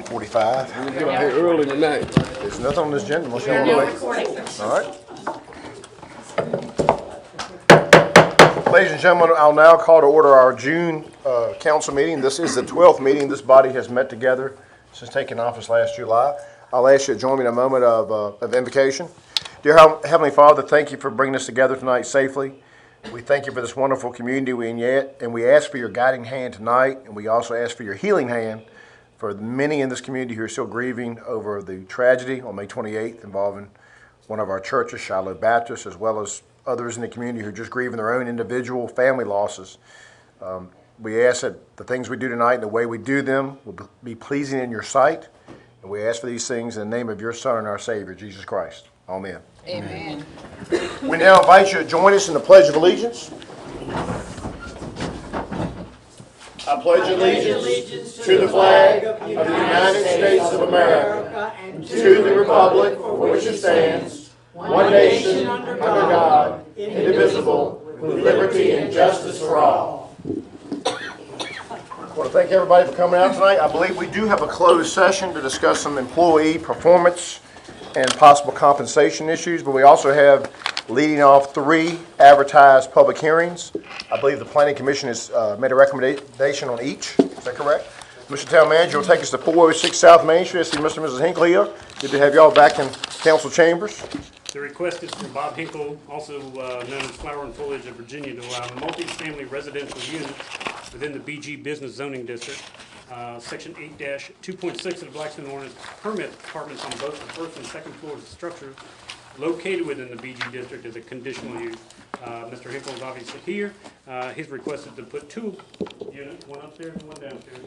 9:45. We get out here early tonight. There's nothing on this agenda unless you want to wait. All right. Ladies and gentlemen, I'll now call to order our June council meeting. This is the 12th meeting this body has met together since taking office last July. I'll ask you to join me in a moment of invocation. Dear Heavenly Father, thank you for bringing us together tonight safely. We thank you for this wonderful community and we ask for your guiding hand tonight, and we also ask for your healing hand for many in this community who are still grieving over the tragedy on May 28th involving one of our churches, Shiloh Baptist, as well as others in the community who are just grieving their own individual family losses. We ask that the things we do tonight and the way we do them will be pleasing in your sight, and we ask for these things in the name of your Son and our Savior, Jesus Christ. Amen. Amen. We now invite you to join us in the Pledge of Allegiance. I pledge allegiance to the flag of the United States of America and to the republic for which it stands, one nation, under God, indivisible, with liberty and justice for all. I want to thank everybody for coming out tonight. I believe we do have a closed session to discuss some employee performance and possible compensation issues, but we also have leading off 3 advertised public hearings. I believe the Planning Commission has made a recommendation on each. Is that correct? Mr. Town Manager will take us to 406 South Main Street. I see Mr. and Mrs. Hinckley here. Good to have y'all back in council chambers. The request is for Bob Hinkle, also known as Flower and Foliage of Virginia, to allow multifamily residential units within the BG Business Zoning District. Section 8-2.6 of the Blackstone Ordinance permits apartments on both the first and second floors of structures located within the BG district as a conditional use. Mr. Hinkle is obviously here. He's requested to put 2 units, one upstairs and one downstairs,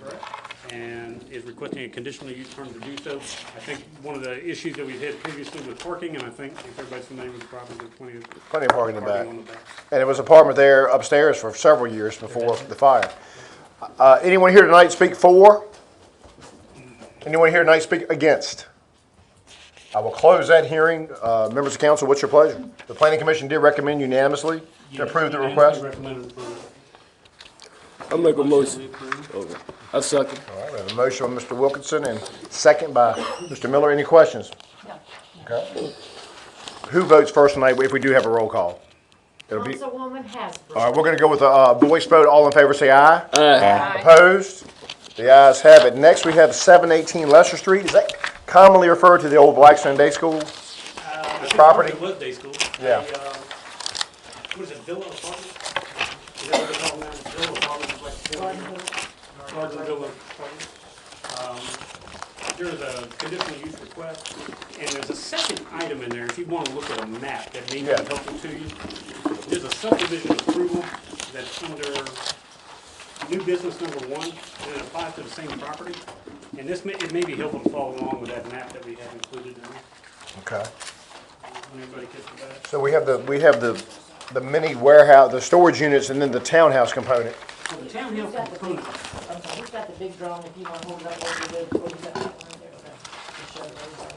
correct? And is requesting a conditional use permit to do so. I think one of the issues that we've had previously with parking, and I think if everybody's familiar with the property, there's plenty of Parking in the back. on the back. And it was an apartment there upstairs for several years before the fire. Anyone here tonight speak for? Anyone here tonight speak against? I will close that hearing. Members of council, what's your pleasure? The Planning Commission did recommend unanimously to approve the request. Recommended approval. I make a motion. Okay. I second. All right, we have a motion by Mr. Wilkinson and second by Mr. Miller. Any questions? No. Okay. Who votes first tonight if we do have a roll call? It'll be. Councilwoman Hasbro. All right, we're going to go with a voice vote. All in favor say aye. Aye. Opposed? The ayes have it. Next, we have 718 Lesser Street. Is that commonly referred to the old Blackstone Day School? Property? It was day school. Yeah. What is it, Villa Apartment? Is that what they call them now? Villa Apartment, like Garden Villa Apartment. There's a conditional use request, and there's a second item in there, if you want to look at a map that may be Yeah. helpful to you. There's a subdivision approval that's under new business number 1, and it applies to the same property. And it may be helpful to follow along with that map that we have included in there. Okay. When everybody gets to that. So we have the mini warehouse, the storage units, and then the townhouse component. So the townhouse component, Okay, he's got the big drawing, if you want to hold it up over there, before you got that one there, okay. To show everybody.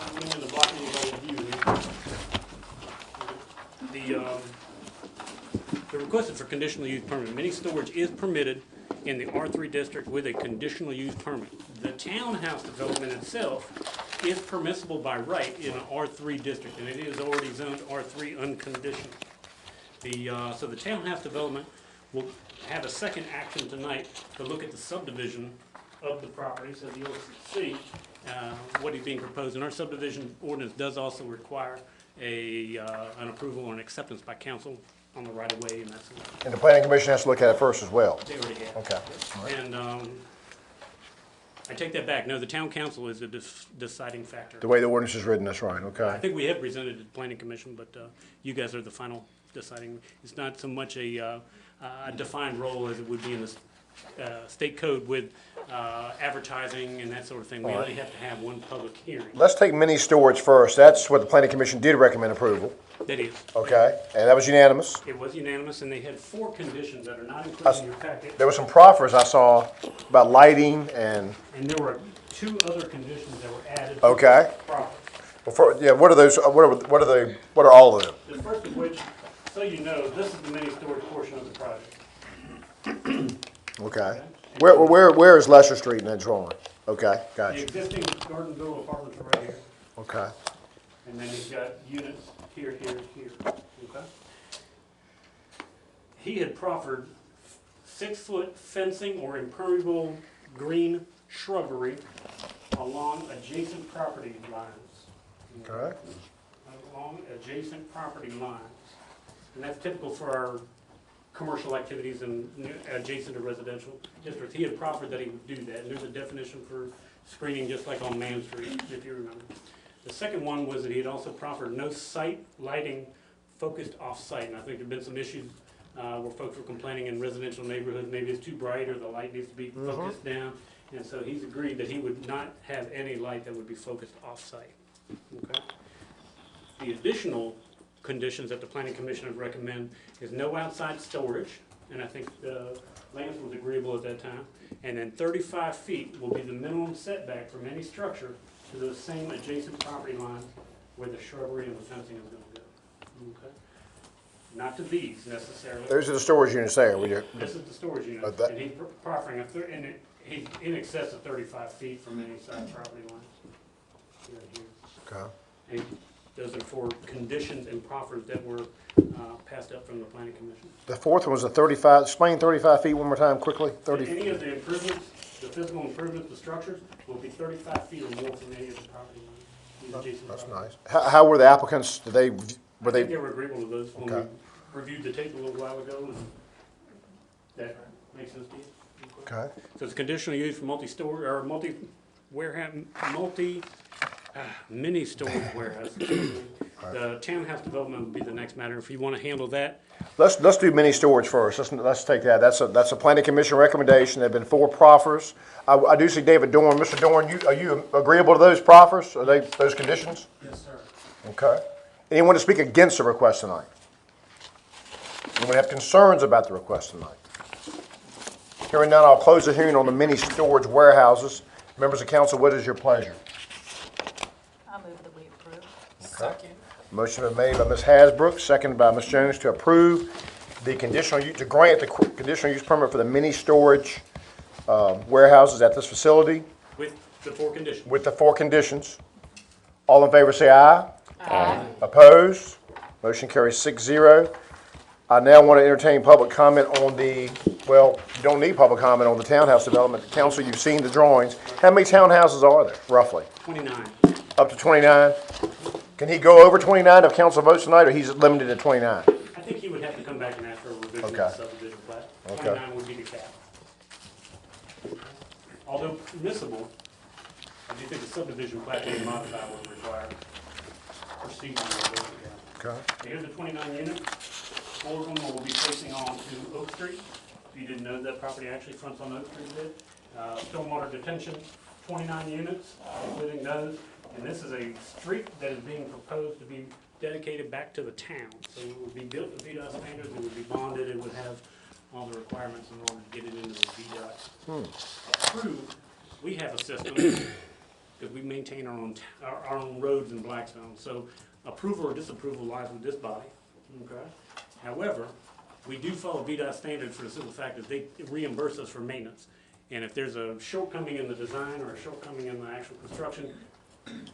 I'm going to block anybody's view here. The request is for conditional use permit. Mini storage is permitted in the R3 district with a conditional use permit. The townhouse development itself is permissible by right in an R3 district, and it is already zoned R3 unconditional. So the townhouse development will have a second action tonight to look at the subdivision of the property, so you'll see what is being proposed. And our subdivision ordinance does also require an approval or an acceptance by council on the right of way and that sort of thing. And the Planning Commission has to look at it first as well. They already have. Okay. And I take that back. No, the town council is a deciding factor. The way the ordinance is written, that's right. I Okay. think we have presented it to the planning commission, but you guys are the final deciding. It's not so much a defined role as it would be in the state code with advertising and that sort of thing. We only have to have one public hearing. Let's take mini storage first. That's what the Planning Commission did recommend approval. That is. Okay. And that was unanimous. It was unanimous, and they had 4 conditions that are not included in your packet. There were some proffers I saw about lighting and. And there were 2 other conditions that were added. Okay. To the property. Well, yeah. What are those? What are they? What are all of them? The first of which, so you know, this is the mini storage portion of the project. Okay. Where is Lesser Street in that drawing? Okay, The gotcha. existing Gordonsville apartments are right here, Okay, and then he's got units here, here, here, okay? He had proffered 6-foot fencing or impermeable green shrubbery along adjacent property lines. okay. Along adjacent property lines. And that's typical for our commercial activities and adjacent to residential districts. He had proffered that he would do that, and there's a definition for screening just like on Man Street, if you remember. The second one was that he had also proffered no site lighting focused off-site, and I think there've been some issues where folks were complaining in residential neighborhoods, maybe it's too bright or the light needs to be focused down. And so he's agreed that he would not have any light that would be focused off-site. Okay? The additional conditions that the planning commission would recommend is no outside storage, and I think Lance was agreeable at that time. And then 35 feet will be the minimum setback from any structure to those same adjacent property lines where the shrubbery and the fencing is going to go. Okay? Not to these necessarily. Those are the storage units there. This is the storage unit, that- and he's proffering he's in excess of 35 feet from any side property lines. Here, here. Okay. And those are for conditions and proffers that were passed up from the planning commission. The fourth one was a 35, explain 35 feet one more time quickly. 30. Any of the improvements, the physical improvements, the structures will be 35 feet or more from any of the property lines. These adjacent That's property. nice. How were the applicants, were I think they, they were agreeable to those when Okay. we reviewed the tape a little while ago, and that makes sense to you? okay, So it's conditional use for multi-story, or multi-warehouse, mini-storage warehouse. The townhouse development would be the next matter, if you want to handle that. let's do mini storage first. Let's take that. That's a planning commission recommendation. There've been 4 proffers. I do see David Dorn. Mr. Dorn, are you agreeable to those proffers? Are they, those conditions? Yes, sir. Okay. Anyone to speak against the request tonight? Anyone have concerns about the request tonight? Hearing none, I'll close the hearing on the mini storage warehouses. Members of council, what is your pleasure? I move that we approve. Second. Motion been made by Ms. Hasbrook, seconded by Ms. Jones to approve the conditional, to grant the conditional use permit for the mini storage warehouses at this facility With the 4 conditions. with the 4 conditions. All in favor say aye. Aye. Opposed? Motion carries 6-0. I now want to entertain public comment on the, well, you don't need public comment on the townhouse development. Council, you've seen the drawings. How many townhouses are there, roughly? 29. Up to 29? Can he go over 29 if council votes tonight, or he's limited to 29? I think he would have to come back and ask for a revision of the Okay. subdivision plat. Okay. 29 would be the cap. Although permissible, I do think the subdivision plat being modified would require procedure. Okay. Here's the 29 units. 4 of them will be facing on to Oak Street. If you didn't know, that property actually fronts on Oak Street a bit. Stormwater detention, 29 units, including those. And this is a street that is being proposed to be dedicated back to the town. So it would be built to VDOT standards, it would be bonded, it would have all the requirements in order to get it into the VDOT. Approved, we have a system, because we maintain our own roads in Blackstone. So approval or disapproval lies with this body, okay? However, we do follow VDOT standards for the simple fact that they reimburse us for maintenance. And if there's a shortcoming in the design or a shortcoming in the actual construction,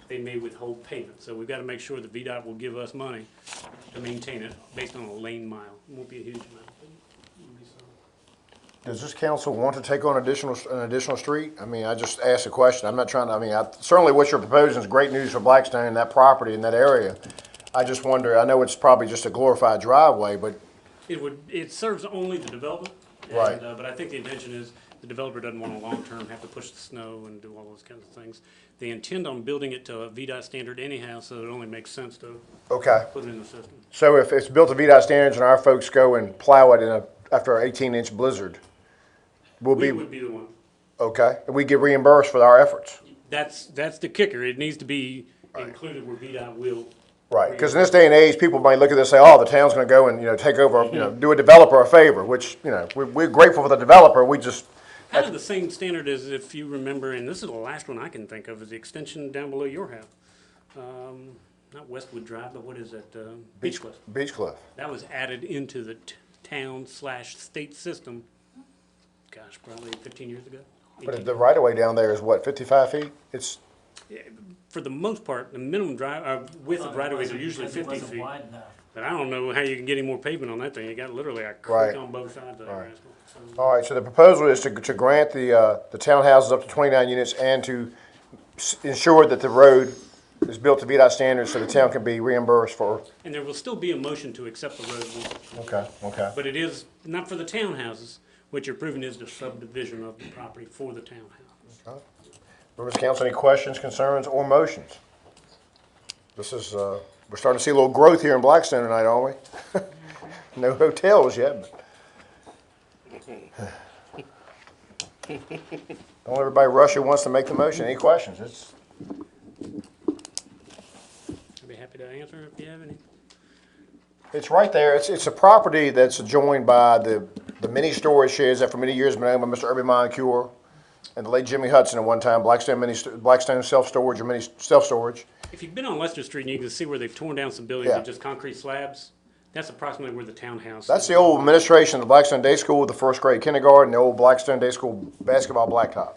they may withhold payment. So we've got to make sure that VDOT will give us money to maintain it based on a lane mile. It won't be a huge amount, but it will be some. Does this council want to take on an additional street? I mean, I just asked a question. I'm not trying to, I mean, certainly what you're proposing is great news for Blackstone and that property in that area. I just wonder, I know it's probably just a glorified driveway, but It serves only the development. and, Right. But I think the intention is the developer doesn't want to long-term have to push the snow and do all those kinds of things. They intend on building it to a VDOT standard anyhow, so it only makes sense to okay. put it in the system. So if it's built to VDOT standards and our folks go and plow it after an 18-inch blizzard, we'll We be, would be the one. okay? And we get reimbursed for our efforts. That's the kicker. It needs to be included where VDOT will. Right, because in this day and age, people might look at this and say, oh, the town's gonna go and, take over, do a developer a favor, which, we're grateful for the developer, we just, Kind of the same standard as if you remember, and this is the last one I can think of, is the extension down below your house. Not Westwood Drive, but what is it? Beechcliff. Beech Cliff. That was added into the town/state system gosh, probably 15 years ago. But the right of way down there is what, 55 feet? It's, For the most part, the minimum width of right-of-ways are usually 50 feet. But I don't know how you can get any more pavement on that thing. You got literally a Right. creek on both sides of that rascal. So, all right, so the proposal is to grant the townhouses up to 29 units and to ensure that the road is built to VDOT standards so the town can be reimbursed for. and there will still be a motion to accept the road, once it's complete. Okay. But it is not for the townhouses. What you're approving is the subdivision of the property for the townhouse. Members of council, any questions, concerns, or motions? This is, we're starting to see a little growth here in Blackstone tonight, aren't we? No hotels yet, but. Don't everybody rush who wants to make the motion. Any questions? It's, I'd be happy to answer if you have any. it's right there. It's a property that's adjoined by the mini storage sheds that for many years have been owned by Mr. Irby Moncure and the late Jimmy Hudson at one time, Blackstone self-storage or mini self-storage. If you've been on Lester Street and you can see where they've torn down some buildings Yeah. and just concrete slabs, that's approximately where the townhouse That's is. the old administration of the Blackstone Day School, the first grade kindergarten, the old Blackstone Day School basketball blacktop.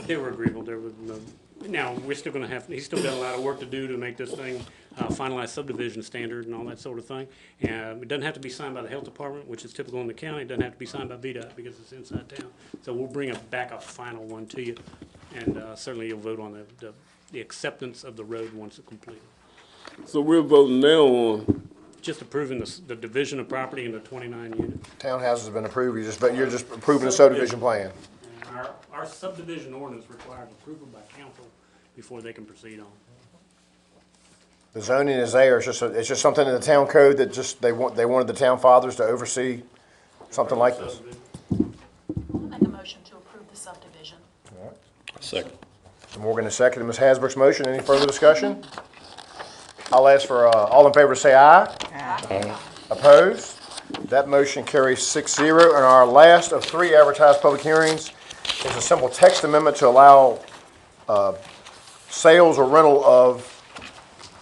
They were agreeable. There was no. Now we're still going to have. He's still got a lot of work to do to make this thing finalized subdivision standard and all that sort of thing. And it doesn't have to be signed by the health department, which is typical in the county. It doesn't have to be signed by VDOT because it's inside town. So we'll bring back a final one to you, and certainly you'll vote on the acceptance of the road once it's completed. So we're voting now on, Just approving the division of property into 29 units. Townhouses have been approved, you're just approving the subdivision plan. And our subdivision ordinance requires approval by council before they can proceed on. The zoning is there, it's just something in the town code that just, they wanted the town fathers to oversee something like this. I'll make a motion to approve the subdivision. second. Mr. Morgan is second, Ms. Hasbrook's motion, any further discussion? I'll ask for, all in favor say aye. Aye. Opposed? That motion carries 6-0, and our last of 3 advertised public hearings is a simple text amendment to allow, sales or rental of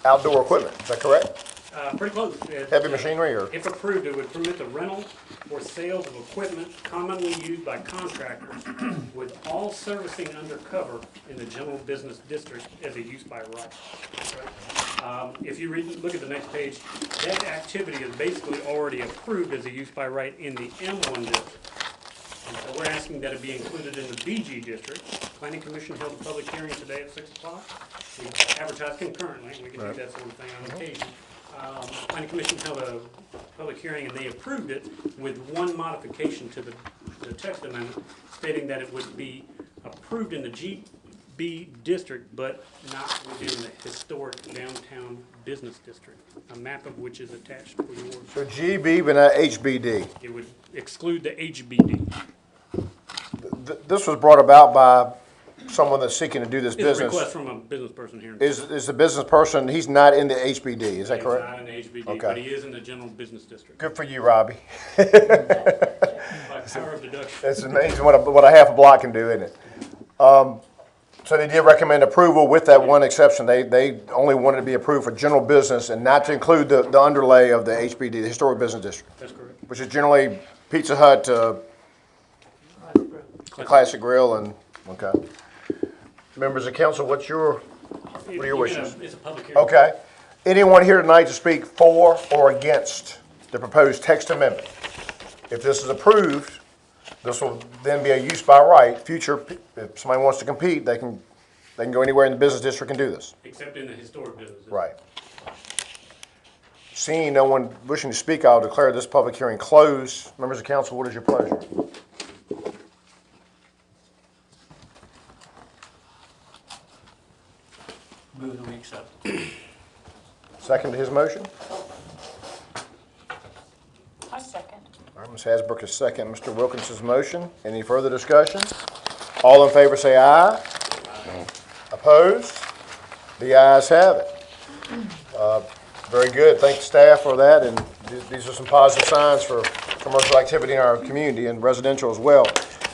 outdoor equipment, is that correct? Pretty close. Heavy machinery or? If approved, it would permit the rental or sales of equipment commonly used by contractors with all servicing undercover in the general business district as a use by right. If you look at the next page, that activity is basically already approved as a use by right in the M1 district. And so we're asking that it be included in the BG district. Planning Commission held a public hearing today at 6 o'clock. We advertised concurrently, we can do that sort of thing on occasion. Planning Commission held a public hearing and they approved it with one modification to the text amendment stating that it would be approved in the GB district, but not within the historic downtown business district, a map of which is attached for your. So GB, but not HBD. It would exclude the HBD. This was brought about by someone that's seeking to do this It's a business. request from a business person here. Is the business person, he's not in the HBD, is that He's correct? not in the HBD, Okay. but he is in the general business district. Good for you, Robbie. By power of deduction. It's amazing what a half a block can do, isn't it? So they did recommend approval with that one exception. They only wanted to be approved for general business and not to include the underlay of the HBD, the Historic Business District, That's correct. which is generally Pizza Hut, Classic Grill, and, okay. Members of council, what are your wishes? It's a public hearing. Okay. Anyone here tonight to speak for or against the proposed text amendment? If this is approved, this will then be a use by right. Future, if somebody wants to compete, they can go anywhere in the business district and do this. Except in the historic business. Right. Seeing no one wishing to speak, I'll declare this public hearing closed. Members of council, what is your pleasure? Move that we accept. Second to his motion? I second. All right, Ms. Hasbrook is second. Mr. Wilkinson's motion. Any further discussion? All in favor say aye. Opposed? The ayes have it. Very good. Thank the staff for that, and these are some positive signs for commercial activity in our community and residential as well.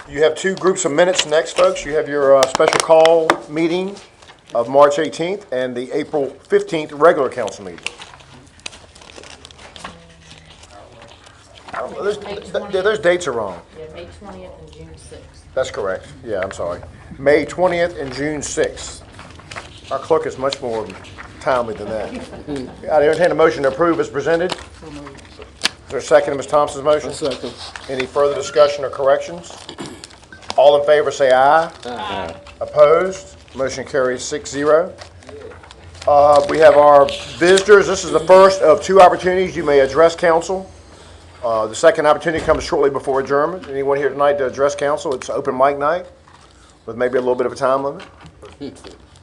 You have 2 groups of minutes next, folks. You have your special call meeting of March 18th and the April 15th regular council meeting. Those dates are wrong. Yeah, May 20th and June 6th. That's correct. Yeah, I'm sorry. May 20th and June 6th. Our clerk is much more timely than that. I entertain a motion to approve as presented. Is there a second to Ms. Thompson's motion? A second. Any further discussion or corrections? All in favor say aye. Aye. Opposed? Motion carries 6-0. We have our visitors. This is the first of two opportunities you may address council. The second opportunity comes shortly before adjournment. Anyone here tonight to address council? It's open mic night with maybe a little bit of a time limit.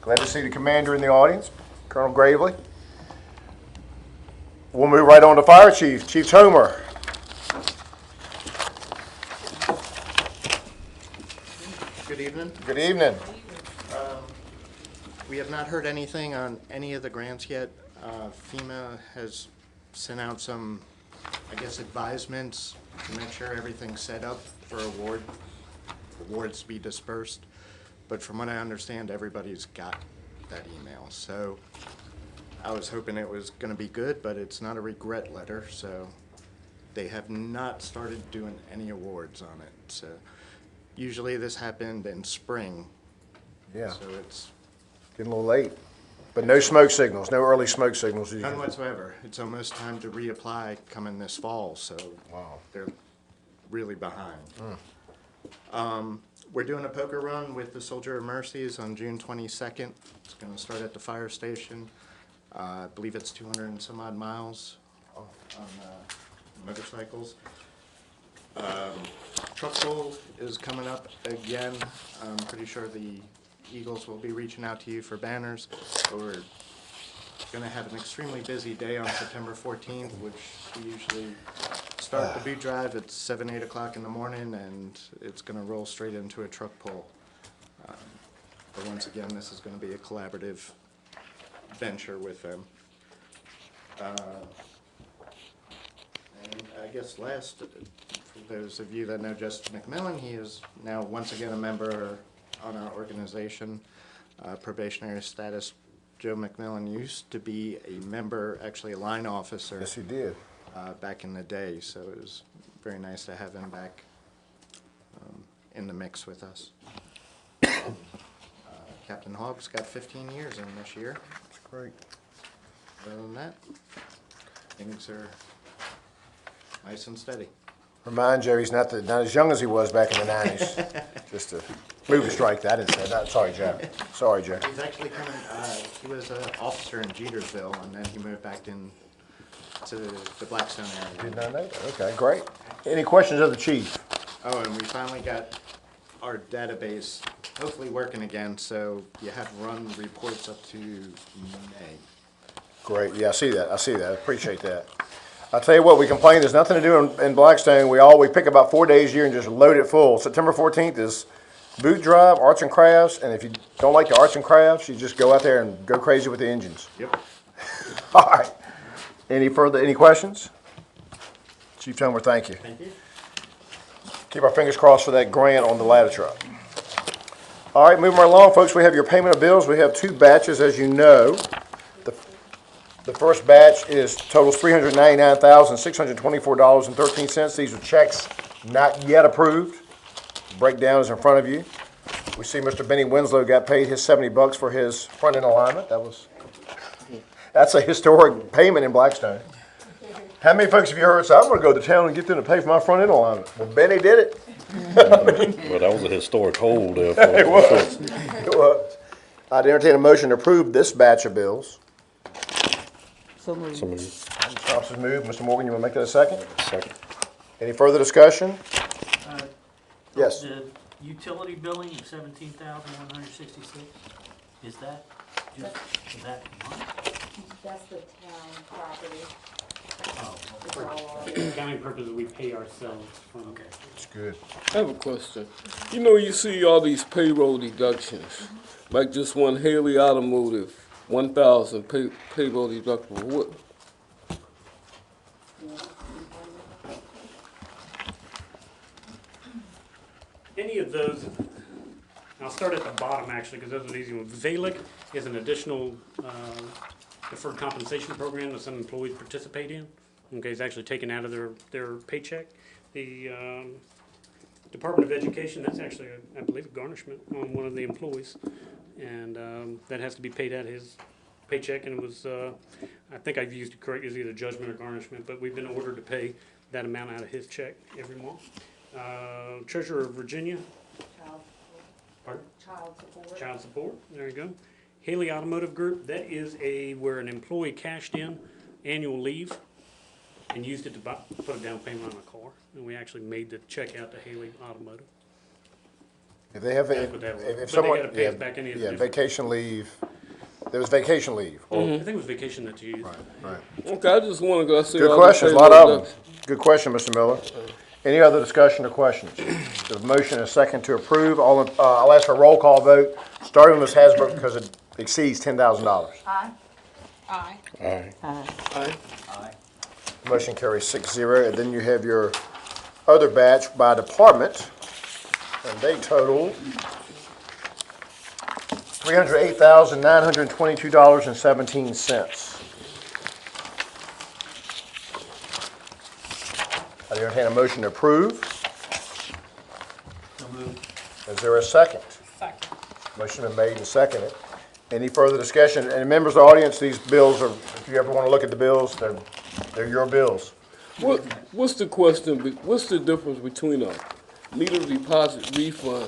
Glad to see the commander in the audience, Colonel Gravely. We'll move right on to Fire Chief, Chief Tomer. Good evening. Good evening. We have not heard anything on any of the grants yet. FEMA has sent out some, I guess, advisements to make sure everything's set up for awards to be dispersed. But from what I understand, everybody's got that email. So I was hoping it was going to be good, but it's not a regret letter. So they have not started doing any awards on it. So usually this happened in spring. Yeah, So it's getting a little late. But no smoke signals, no early smoke signals. none whatsoever. It's almost time to reapply coming this fall, so Wow. they're really behind. We're doing a poker run with the Soldier of Mercies on June 22nd. It's going to start at the fire station. I believe it's 200 and some odd miles on motorcycles. Truck pull is coming up again. I'm pretty sure the Eagles will be reaching out to you for banners. But we're going to have an extremely busy day on September 14th, which we usually start the boot drive at 7, 8 o'clock in the morning, and it's going to roll straight into a truck pull. But once again, this is going to be a collaborative venture with them. And I guess last, for those of you that know Justin McMillan, he is now once again a member on our organization, probationary status. Joe McMillan used to be a member, actually a line officer. Yes, he did. Back in the day, so it was very nice to have him back in the mix with us. Captain Hogg's got 15 years in this year. That's great. Other than that, things are nice and steady. Remind Joe he's not as young as he was back in the 90s. Just to move a strike that and say that. Sorry, Joe. Sorry, Joe. He's actually coming, he was an officer in Jetersville, and then he moved back in to the Blackstone area. Did not know that. Okay, great. Any questions of the chief? Oh, and we finally got our database hopefully working again, so you have run reports up to May. Great. Yeah, I see that. I appreciate that. I'll tell you what, we complain there's nothing to do in Blackstone. We pick about 4 days a year and just load it full. September 14th is boot drive, arts and crafts, and if you don't like the arts and crafts, you just go out there and go crazy with the engines. Yep. All right. Any questions? Chief Tomer, thank you. Thank you. Keep our fingers crossed for that grant on the ladder truck. All right, moving right along, folks, we have your payment of bills. We have two batches, as you know. The first batch totals $399,624.13. These are checks not yet approved. Breakdown is in front of you. We see Mr. Benny Winslow got paid his $70 for his front-end alignment. That's a historic payment in Blackstone. How many folks have you heard say, I'm going to go to town and get them to pay for my front-end alignment? Well, Benny did it. Well, that was a historic hold there. It was. It was. I'd entertain a motion to approve this batch of bills. Somebody, Thompson's moved. Mr. Morgan, you want to make that a second? second. Any further discussion? Yes. The utility billing of $17,166, is that mine? That's the town property. Oh, It's all on. For accounting purposes, we pay ourselves from. Okay. It's good. I have a question. You know, you see all these payroll deductions, like this one Haley Automotive, 1,000 payroll deductible. What? Any of those, I'll start at the bottom actually, because those are the easy ones. VALIC is an additional deferred compensation program that some employees participate in. Okay, it's actually taken out of their paycheck. The Department of Education, that's actually, I believe, a garnishment on one of the employees. And that has to be paid out of his paycheck, and it was, I think I've used it correct, it's either judgment or garnishment, but we've been ordered to pay that amount out of his check every month. Treasurer of Virginia, Child, pardon? child support. Child support, there you go. Haley Automotive Group, that is where an employee cashed in annual leave and used it to put a down payment on a car. And we actually made the check out to Haley Automotive. If they have, That's what that was. But they if someone, gotta pay us back any of the yeah, difference. vacation leave, there was vacation leave. I think it was vacation that you used. Right. Okay, I just wanna go see. Good all the questions, a lot payroll of them. Good question, Mr. Miller. Any other discussion or questions? The motion and a second to approve. I'll ask for a roll call vote, starting with Ms. Hasbrook because it exceeds $10,000. Aye. Aye. Aye. Aye. Motion carries 6-0. And then you have your other batch by department, and they total $308,922.17. I entertain a motion to approve. So moved. Is there a second? Second. Motion been made and seconded. Any further discussion? And members of the audience, these bills are, if you ever want to look at the bills, they're your bills. What's the question, what's the difference between a meter deposit refund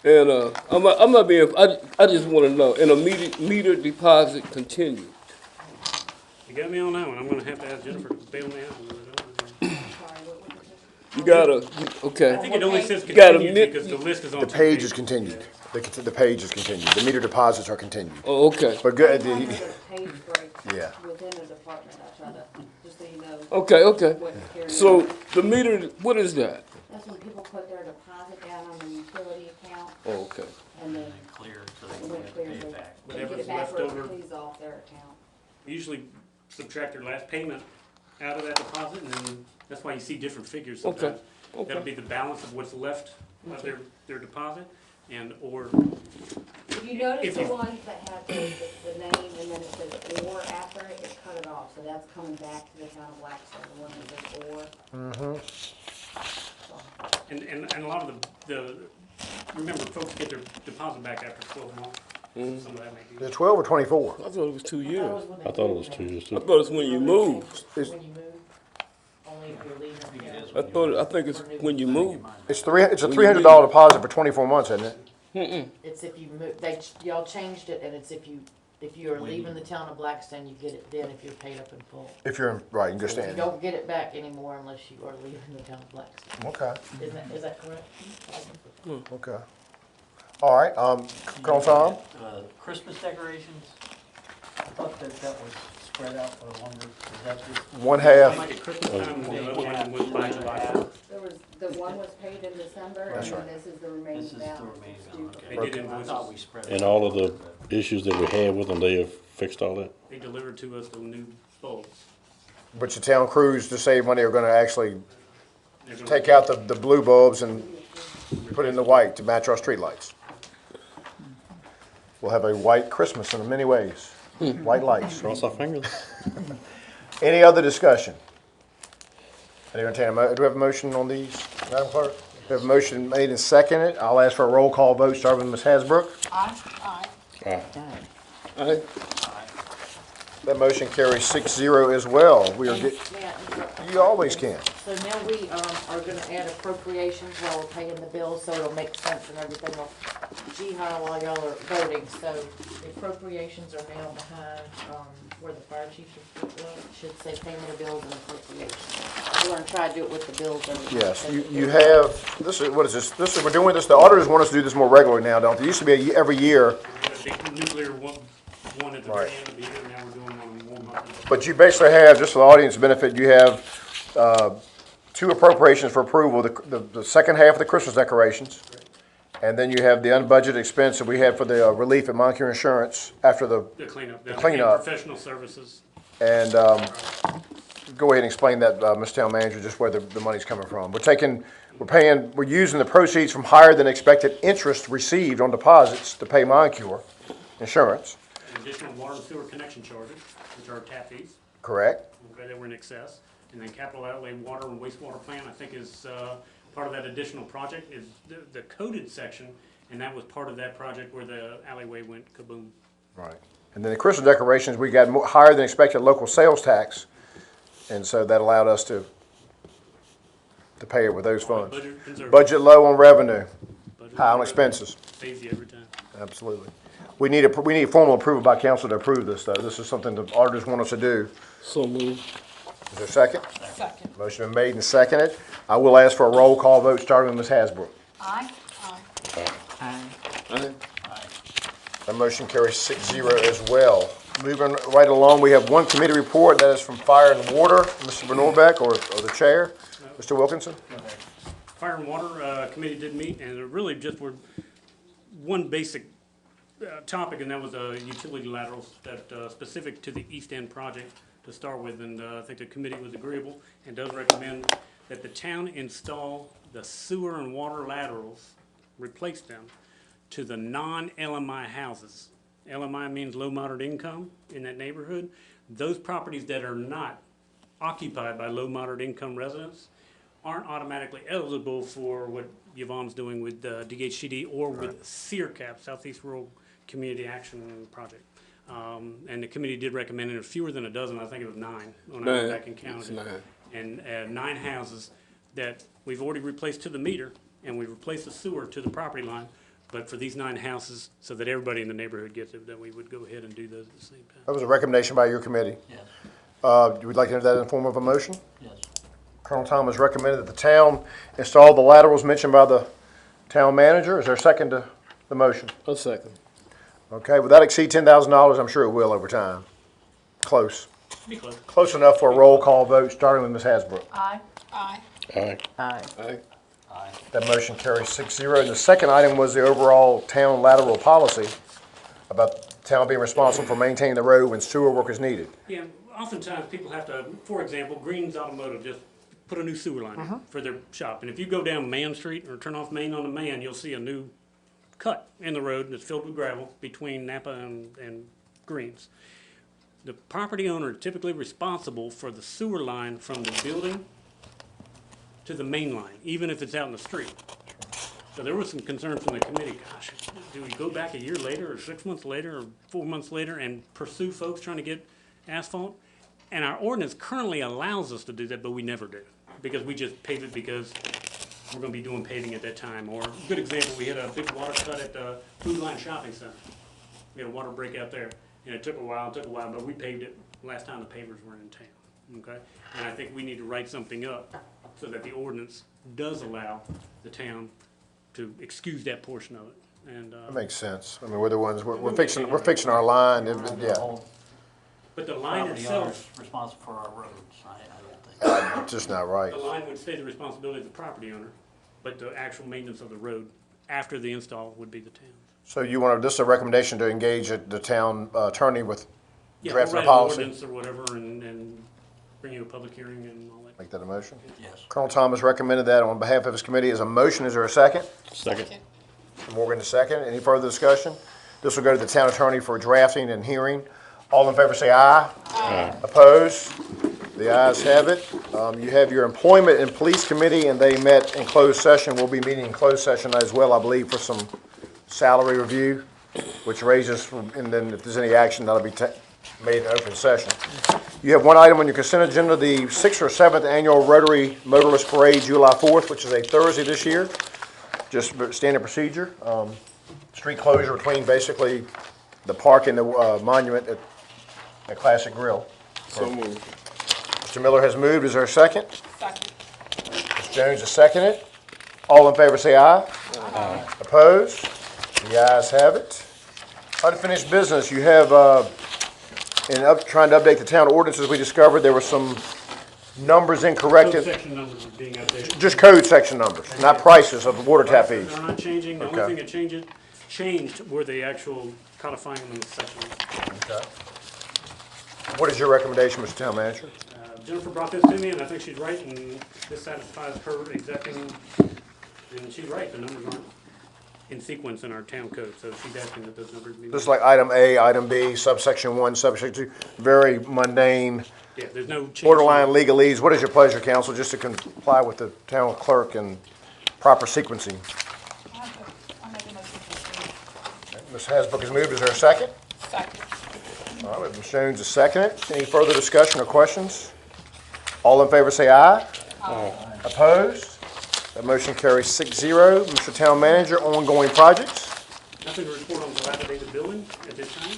and I'm not being, I just wanna know, and a meter deposit continued? You got me on that one. I'm gonna have to ask Jennifer to bail me out. You gotta, I okay, think it only says You got a continued mi- because the list is on The two page pages. is continued. The page is continued. The meter deposits are continued. oh, okay, But good, Sometimes there's a page break yeah. within a department, I try to, just so you know. okay. What carries So over. the meter, what is that? That's when people put their deposit down on the utility account, Oh, okay. and then Clear, so they when can it have to clears, pay it they back. they get Whatever's it back left where over. it clears off their account. We usually subtract their last payment out of that deposit, and then that's why you see different figures Okay, sometimes. okay. That'll be the balance of what's left of their deposit, and, or, If you notice If the you- ones that have the name and then it says or after it, it cut it off, so that's coming back to the town of Blackstone, the one that says or. and a lot of the, remember, folks get their deposit back after 12 months. Some of that may be. Is it 12 or 24? I thought it was 2 years. I thought it was 2 years I too. thought it was when you move. When you move, only if you're leaving. I think it's when you move. It's a $300 deposit for 24 months, isn't it? It's if you move, y'all changed it, and it's if you are leaving the town of Blackstone, you get it then if you're paid up in full. If you're, right, you You understand. don't get it back anymore unless you are leaving the town of Blackstone. Okay, Is that correct? okay. All right, Colonel Tom? Christmas decorations, I thought that was spread out for longer, is that just? One half. Like at Christmas time, and the other one was by July 4th. There was, the one was paid in December, That's and then right. this is the This remaining is the balance. remaining It's balance, due. They okay. did I invoice thought us. we spread it. And out. all of the issues that we had with them, they have fixed all that? They delivered to us the new bulbs. But your town crews, to save money, are gonna actually They're gonna- take out the blue bulbs and put in the white to match our streetlights. We'll have a white Christmas in many ways. White lights. Cross our fingers. Any other discussion? I entertain do we have a motion on these, Madam Clerk? We have a motion made and seconded. I'll ask for a roll call vote, starting with Ms. Hasbrook. Aye. Aye. Aye. That motion carries 6-0 as well. We are And get, may I interrupt? you always can. So now we, are gonna add appropriations while we're paying the bills, so it'll make sense and everything will gee-haw while y'all are voting. So the appropriations are now behind, where the fire chief should say payment of bills and appropriations. We're gonna try to do it with the bills. Yes, you have, this is, what is this? We're doing this, the auditors want us to do this more regularly now, don't they? It used to be every year, The nuclear one at the Right. very end of the year, now we're doing one month. but you basically have, just for the audience benefit, you have two appropriations for approval, the second half of the Christmas decorations, and then you have the unbudgeted expense that we had for the relief at Moncur Insurance after the, The cleanup. The cleanup. Professional services. and go ahead and explain that, Mr. Town Manager, just where the money's coming from. We're using the proceeds from higher than expected interest received on deposits to pay Moncur Insurance, Additional water and sewer connection charges, which are tap fees, correct? okay, that were in excess. And then capital outlay water and wastewater plant, I think is part of that additional project, is the coded section, and that was part of that project where the alleyway went kaboom. Right. And then the Christmas decorations, we got higher than expected local sales tax, and so that allowed us to pay it with those funds. Budget conservative. Budget low on revenue, Budget high on conservative. expenses. Saves you every time. Absolutely. We need formal approval by council to approve this, though. This is something the auditors want us to do. So moved. Is there a second? Second. Motion been made and seconded. I will ask for a roll call vote, starting with Ms. Hasbrook. Aye. Aye. Aye. The motion carries 6-0 as well. Moving right along, we have one committee report, that is from Fire and Water, Mr. Benoorbeck, or the chair, Mr. Wilkinson. Fire and Water Committee did meet, and it really just were one basic topic, and that was utility laterals that specific to the East End project to start with, and I think the committee was agreeable and does recommend that the town install the sewer and water laterals, replace them to the non-LMI houses. LMI means low moderate income in that neighborhood. Those properties that are not occupied by low moderate income residents aren't automatically eligible for what Yvonne's doing with DHCD or with CRCAP, Southeast Rural Community Action Project. And the committee did recommend it, fewer than a dozen, I think it was 9, when I went back and counted it. And 9 houses that we've already replaced to the meter, and we've replaced the sewer to the property line. But for these 9 houses, so that everybody in the neighborhood gets it, that we would go ahead and do those at the same time. That was a recommendation by your committee. Yes, You would like to enter that in the form of a motion? yes. Colonel Thomas recommended that the town install the laterals mentioned by the town manager. Is there a second to the motion? A second. Okay, would that exceed $10,000? I'm sure it will over time. Close. Be close. Close enough for a roll call vote, starting with Ms. Hasbrook. Aye. Aye. Aye. Aye. That motion carries 6-0. And the second item was the overall town lateral policy about the town being responsible for maintaining the road when sewer work is needed. Yeah, oftentimes people have to, for example, Green's Automotive just put a new sewer line in for their shop. And if you go down Main Street or turn off Main on the Man, you'll see a new cut in the road that's filled with gravel between Napa and Green's. The property owner is typically responsible for the sewer line from the building to the main line, even if it's out in the street. So there was some concern from the committee, gosh, do we go back a year later, or 6 months later, or 4 months later, and pursue folks trying to get asphalt? And our ordinance currently allows us to do that, but we never do, because we just pave it because we're gonna be doing paving at that time. Or, a good example, we had a big water cut at the Food Line Shopping Center. We had a water break out there, and it took a while, but we paved it last time the pavers were in town, okay? And I think we need to write something up so that the ordinance does allow the town to excuse that portion of it. And, That makes sense. I mean, we're the ones, we're fixing our line, The yeah. whole but the line property itself, owner's responsible for our roads. I don't think. It's just not right. the line would stay the responsibility of the property owner, but the actual maintenance of the road after the install would be the town's. So you want, this is a recommendation to engage the town attorney with Yeah, drafting we'll a write an policy? ordinance or whatever and bring you a public hearing and all that. Make that a motion? Yes. Colonel Thomas recommended that on behalf of his committee as a motion. Is there a second? Second. Morgan, a second. Any further discussion? This will go to the town attorney for drafting and hearing. All in favor say aye. Aye. Opposed? The ayes have it. You have your employment and police committee, and they met in closed session. We'll be meeting in closed session as well, I believe, for some salary review, which raises, and then if there's any action, that'll be made in open session. You have one item on your consent agenda, the 6th or 7th Annual Rotary Motorist Parade, July 4th, which is a Thursday this year. Just standard procedure. Street closure between basically the park and the monument at Classic Grill. So moved. Mr. Miller has moved. Is there a second? Second. Ms. Jones has seconded. All in favor say aye. Aye. Opposed? The ayes have it. Unfinished business. You have, trying to update the town ordinances, we discovered there were some numbers incorrect. Code section numbers are being updated. Just code section numbers, not prices of water tap fees. They're not changing, the Okay. only thing that changed were the actual codifying them in sections. Okay. What is your recommendation, Mr. Town Manager? Jennifer brought this to me, and I think she's right, and this satisfies her exacting, and she's right, the numbers aren't in sequence in our town code, so she's asking that those numbers be. This is like item A, item B, subsection 1, subsection 2, very mundane, Yeah, there's no change. borderline legalese. What is your pleasure, council, just to comply with the town clerk and proper sequencing? I'll make a motion to approve. Ms. Hasbrook has moved. Is there a second? Second. All right, Ms. Jones is seconded. Any further discussion or questions? All in favor say aye. Aye. Opposed? That motion carries 6-0. Mr. Town Manager, ongoing projects. Nothing to report on dilapidated building at this time.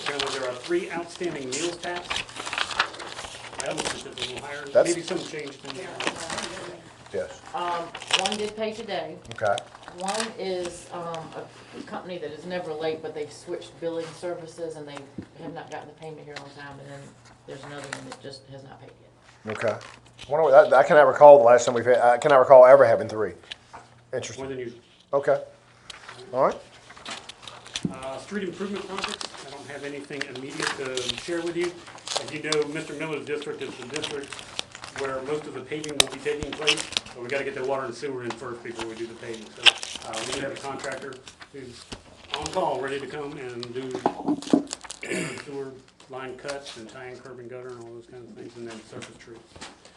Apparently, there are 3 outstanding meals tax items, which is a little higher, That's- maybe some change in there. Yes. One did pay today. Okay. One is, a company that is never late, but they've switched billing services and they have not gotten the payment here on time. And then there's another one that just has not paid yet. Okay. I cannot recall the last time we've had, I cannot recall ever having 3. More Interesting. than usual. Okay. All right. Street improvement projects, I don't have anything immediate to share with you. As you know, Mr. Miller's district is the district where most of the paving will be taking place, but we gotta get the water and sewer in first before we do the paving. So, we do have a contractor who's on call, ready to come and do sewer line cuts and tie in curb and gutter and all those kinds of things, and then surface trees.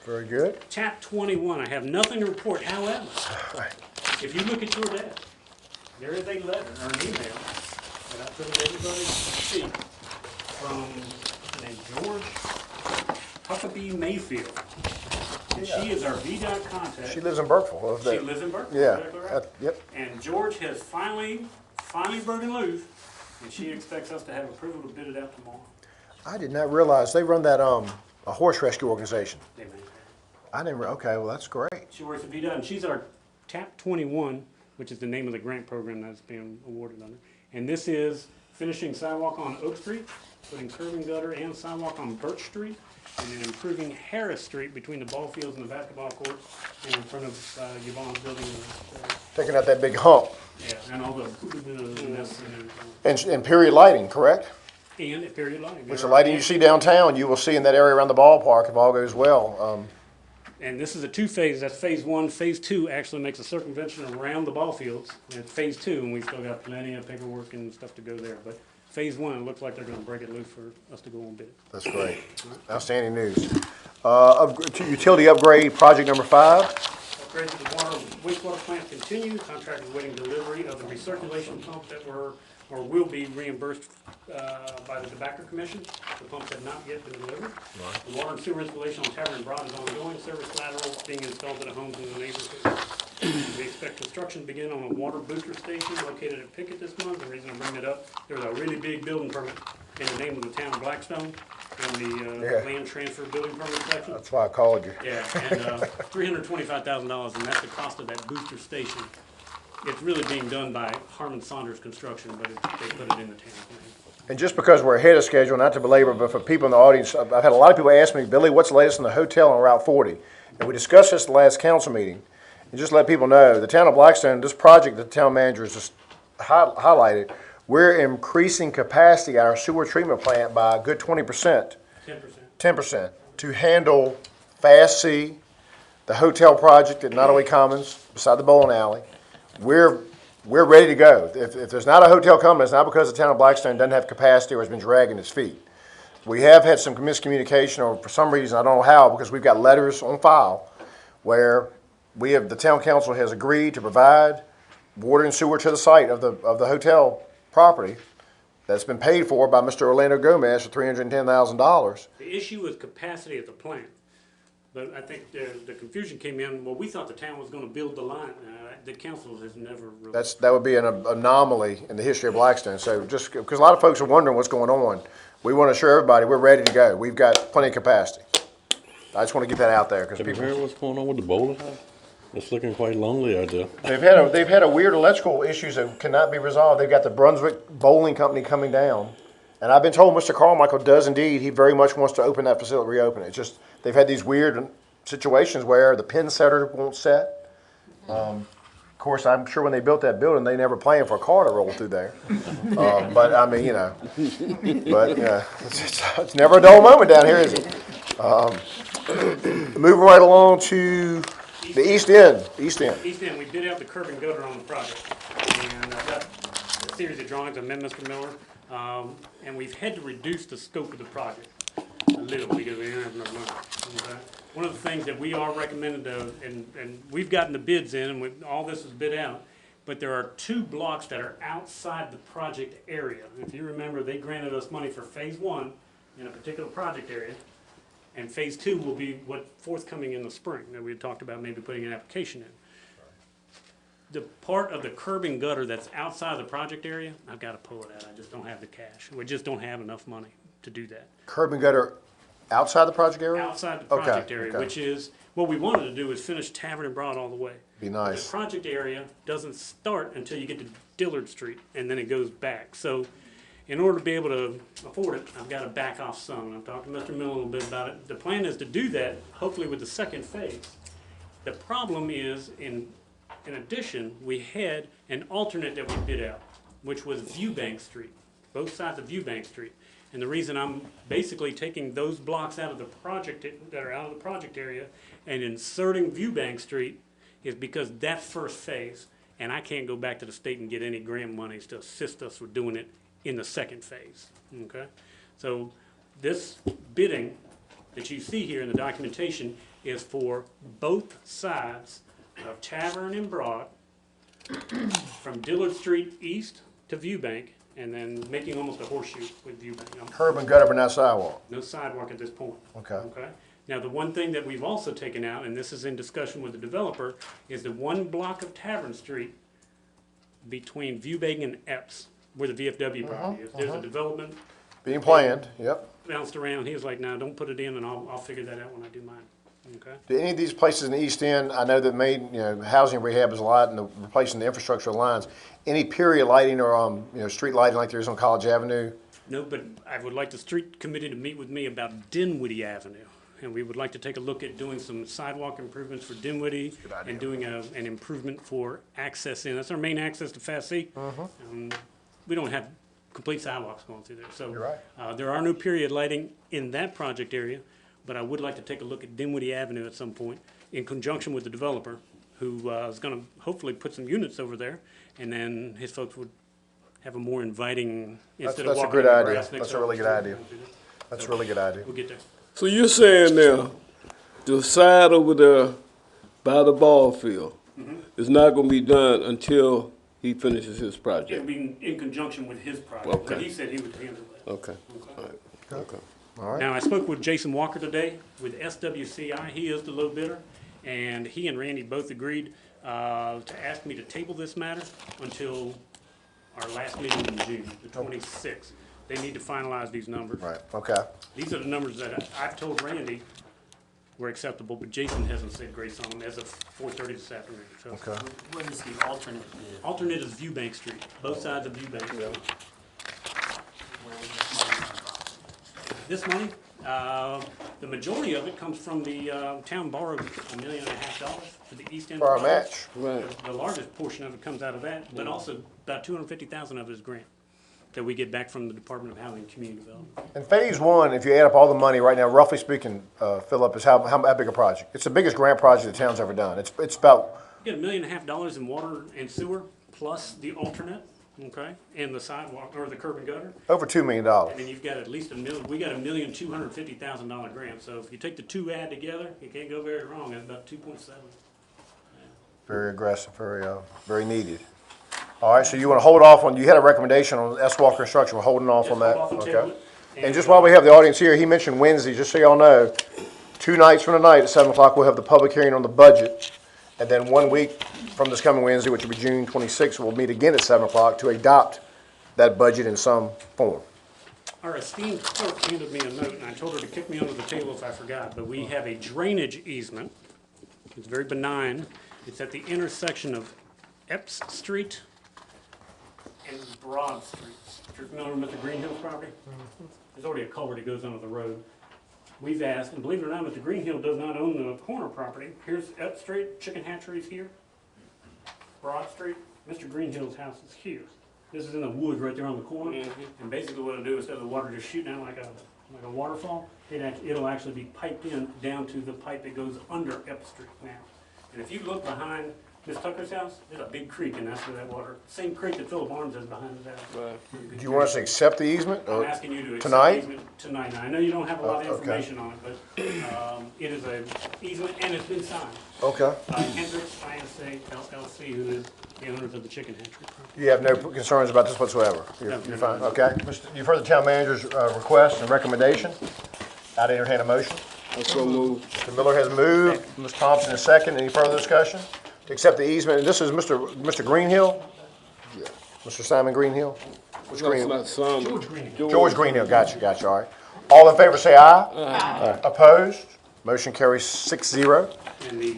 Very good. Tap 21, I have nothing to report, however, if you look at your desk, there is a letter or an email that I put in everybody's seat from named George Huckabee Mayfield. And she is our VDOT contact. She lives in Burkeville. She lives in Berkeley. Yeah. Is that correct? Yep. And George has finally broken loose, and she expects us to have approval to bid it out tomorrow. I did not realize they run that, a horse rescue organization. They may. I didn't, okay, well, that's great. She works at VDOT, and she's our TAP 21, which is the name of the grant program that's being awarded under. And this is finishing sidewalk on Oak Street, putting curb and gutter and sidewalk on Birch Street, and then improving Harris Street between the ball fields and the basketball courts, and in front of Yvonne's building. Taking out that big hump. Yeah, and all the mess and everything. And period lighting, correct? And at period lighting. Which the lighting you see downtown, you will see in that area around the ballpark if all goes well. And this is a 2-phase, that's phase 1. Phase 2 actually makes a circumvention around the ball fields. And phase 2, and we've still got plenty of paperwork and stuff to go there. But phase 1, it looks like they're gonna break it loose for us to go on bid. That's great. Outstanding news. Utility upgrade, project number 5. Upgrade to the water wastewater plant continues. Contract is waiting delivery of the recirculation pump that will be reimbursed by the Tobacco Commission. The pumps have not yet been delivered. The water and sewer installation on Tavern and Broad is ongoing. Service laterals being installed at homes in the neighborhood. We expect construction to begin on a water booster station located at Pickett this month. The reason I bring that up, there was a really big building permit in the name of the town of Blackstone in the Yeah. land transfer building permit section. That's why I called you. Yeah, and $325,000, and that's the cost of that booster station. It's really being done by Harmon Saunders Construction, but they put it in the town plan. And just because we're ahead of schedule, not to belabor, but for people in the audience, I've had a lot of people ask me, Billy, what's the latest in the hotel on Route 40? And we discussed this at the last council meeting. And just to let people know, the town of Blackstone, this project that the town manager has just highlighted, we're increasing capacity at our sewer treatment plant by a good 20%. 10% to handle Fast C, the hotel project at Nottaway Commons, beside the bowling alley. We're ready to go. If there's not a hotel coming, it's not because the town of Blackstone doesn't have capacity or has been dragging its feet. We have had some miscommunication, or for some reason, I don't know how, because we've got letters on file where the town council has agreed to provide water and sewer to the site of the hotel property that's been paid for by Mr. Orlando Gomez for $310,000. The issue with capacity at the plant, but I think the confusion came in, well, we thought the town was gonna build the line. The council has never really. That would be an anomaly in the history of Blackstone. So just because a lot of folks are wondering what's going on, we want to assure everybody we're ready to go. We've got plenty of capacity. I just want to get that out there because Have you people. heard what's going on with the bowling alley? It's looking quite lonely out there. They've had a weird electrical issues that cannot be resolved. They've got the Brunswick Bowling Company coming down, and I've been told Mr. Carmichael does indeed. He very much wants to open that facility, reopen it. It's just they've had these weird situations where the pin setter won't set. Of course, I'm sure when they built that building, they never planned for a car to roll through there. But I mean, it's never a dull moment down here, is it? Moving right along to The east end, East end, we bid out the curb and gutter on the project. And I've got a series of drawings I met Mr. Miller. And we've had to reduce the scope of the project a little because we didn't have enough money. Okay? One of the things that we are recommended, and we've gotten the bids in, and all this is bid out, but there are 2 blocks that are outside the project area. If you remember, they granted us money for phase 1 in a particular project area, and phase 2 will be what forthcoming in the spring that we had talked about maybe putting an application in. The part of the curb and gutter that's outside the project area, I've got to pull it out. I just don't have the cash. We just don't have enough money to do that. curb and gutter outside the project area? Outside the project area, okay. which is, what we wanted to do is finish Tavern and Broad all the way. Be nice. The project area doesn't start until you get to Dillard Street, and then it goes back. So in order to be able to afford it, I've got to back off some. I've talked to Mr. Miller a little bit about it. The plan is to do that, hopefully with the second phase. The problem is, in addition, we had an alternate that we bid out, which was Viewbank Street, both sides of Viewbank Street. And the reason I'm basically taking those blocks out of the project, that are out of the project area, and inserting Viewbank Street is because that's first phase, and I can't go back to the state and get any grant monies to assist us with doing it in the second phase, okay? So this bidding that you see here in the documentation is for both sides of Tavern and Broad, from Dillard Street east to Viewbank, and then making almost a horseshoe with Viewbank. Curb and gutter, but not sidewalk. No sidewalk at this point. Okay. Okay? Now, the one thing that we've also taken out, and this is in discussion with the developer, is the one block of Tavern Street between Viewbank and Epps, where the VFW property is. There's a development Being planned, yep. bounced around. He was like, no, don't put it in, and I'll figure that out when I do mine. Okay? Do any of these places in the East End, I know that housing rehab is a lot and replacing the infrastructure lines, any period lighting or, street lighting like there is on College Avenue? No, but I would like the street committee to meet with me about Dinwiddie Avenue. And we would like to take a look at doing some sidewalk improvements for Dinwiddie and doing an improvement for access in. That's our main access to Fast C. We don't have complete sidewalks going through there. So You're right. there are no period lighting in that project area, but I would like to take a look at Dinwiddie Avenue at some point in conjunction with the developer who is going to hopefully put some units over there, and then his folks would have a more inviting, instead of That's a walking good in the idea. grass next That's a door. really good idea. That's a really good idea. We'll get there. So you're saying now, the side over there by the ball field is not gonna be done until he finishes his It'll project? be in conjunction with his project, but Okay. he said he would handle that. Okay, all right, okay. All right. Now, I spoke with Jason Walker today with SWCI. He is the low bidder, and he and Randy both agreed to ask me to table this matter until our last meeting in June, the 26th. They need to finalize these numbers. Right, okay. These are the numbers that I've told Randy were acceptable, but Jason hasn't said grace on them as of 4:30 this afternoon. So Okay. What is the alternate bid? alternate is Viewbank Street, both sides of Viewbank Street. Where would this money come from? This money, the majority of it comes from the town borrowed $1.5 million for the East End. For our project. match. Right. The largest portion of it comes out of that, but also about $250,000 of it is grant that we get back from the Department of Housing and Community Development. In phase one, if you add up all the money right now, roughly speaking, Philip, is how big a project? It's the biggest grant project the town's ever done. It's about, We get $1.5 million in water and sewer, plus the alternate, okay, and the sidewalk, or the curb and gutter. over $2 million. And then you've got at least we got $1,250,000 grant. So if you take the two add together, you can't go very wrong. It's about 2.7. Very aggressive, very needed. All right, so you want to hold off on, you had a recommendation on S. Walker Construction, we're holding off on Just that? hold off and Okay. table it. And just while we have the audience here, he mentioned Wednesday, just so y'all know, 2 nights from tonight at 7 o'clock, we'll have the public hearing on the budget. And then 1 week from this coming Wednesday, which will be June 26th, we'll meet again at 7 o'clock to adopt that budget in some form. Our esteemed clerk handed me a note, and I told her to kick me under the table if I forgot, but we have a drainage easement. It's very benign. It's at the intersection of Epps Street and Broad Street. If you're familiar with Mr. Greenhill's property, there's already a culvert that goes under the road. We've asked, and believe it or not, Mr. Greenhill does not own the corner property. Here's Epps Street, chicken hatcheries here. Broad Street, Mr. Greenhill's house is here. This is in the woods right there on the corner. And basically what it'll do, instead of the water just shooting out like a waterfall, it'll actually be piped in down to the pipe that goes under Epps Street now. And if you look behind Miss Tucker's house, there's a big creek, and that's where that water, same creek that Philip Arms is behind his house. Right. Do you want us to accept the easement? I'm or- asking you to accept tonight? the easement tonight. Now, I know you don't have a lot of Okay. information on it, but it is a easement, and it's been signed Okay. by Hendricks ISA LLC, who is the owners of the chicken hatchery. You have no concerns about this whatsoever? You're fine, okay? You've heard the town manager's request and recommendation. I'd entertain a motion. I so move. Mr. Miller has moved, Ms. Thompson is second. Any further discussion? To accept the easement, and this is Mr. Greenhill? Mr. Simon Greenhill? Which No, it's Greenhill? not Simon. George Greenhill. George Greenhill, gotcha, all right. All in favor, say aye. Aye. Opposed? Motion carries 6-0. And the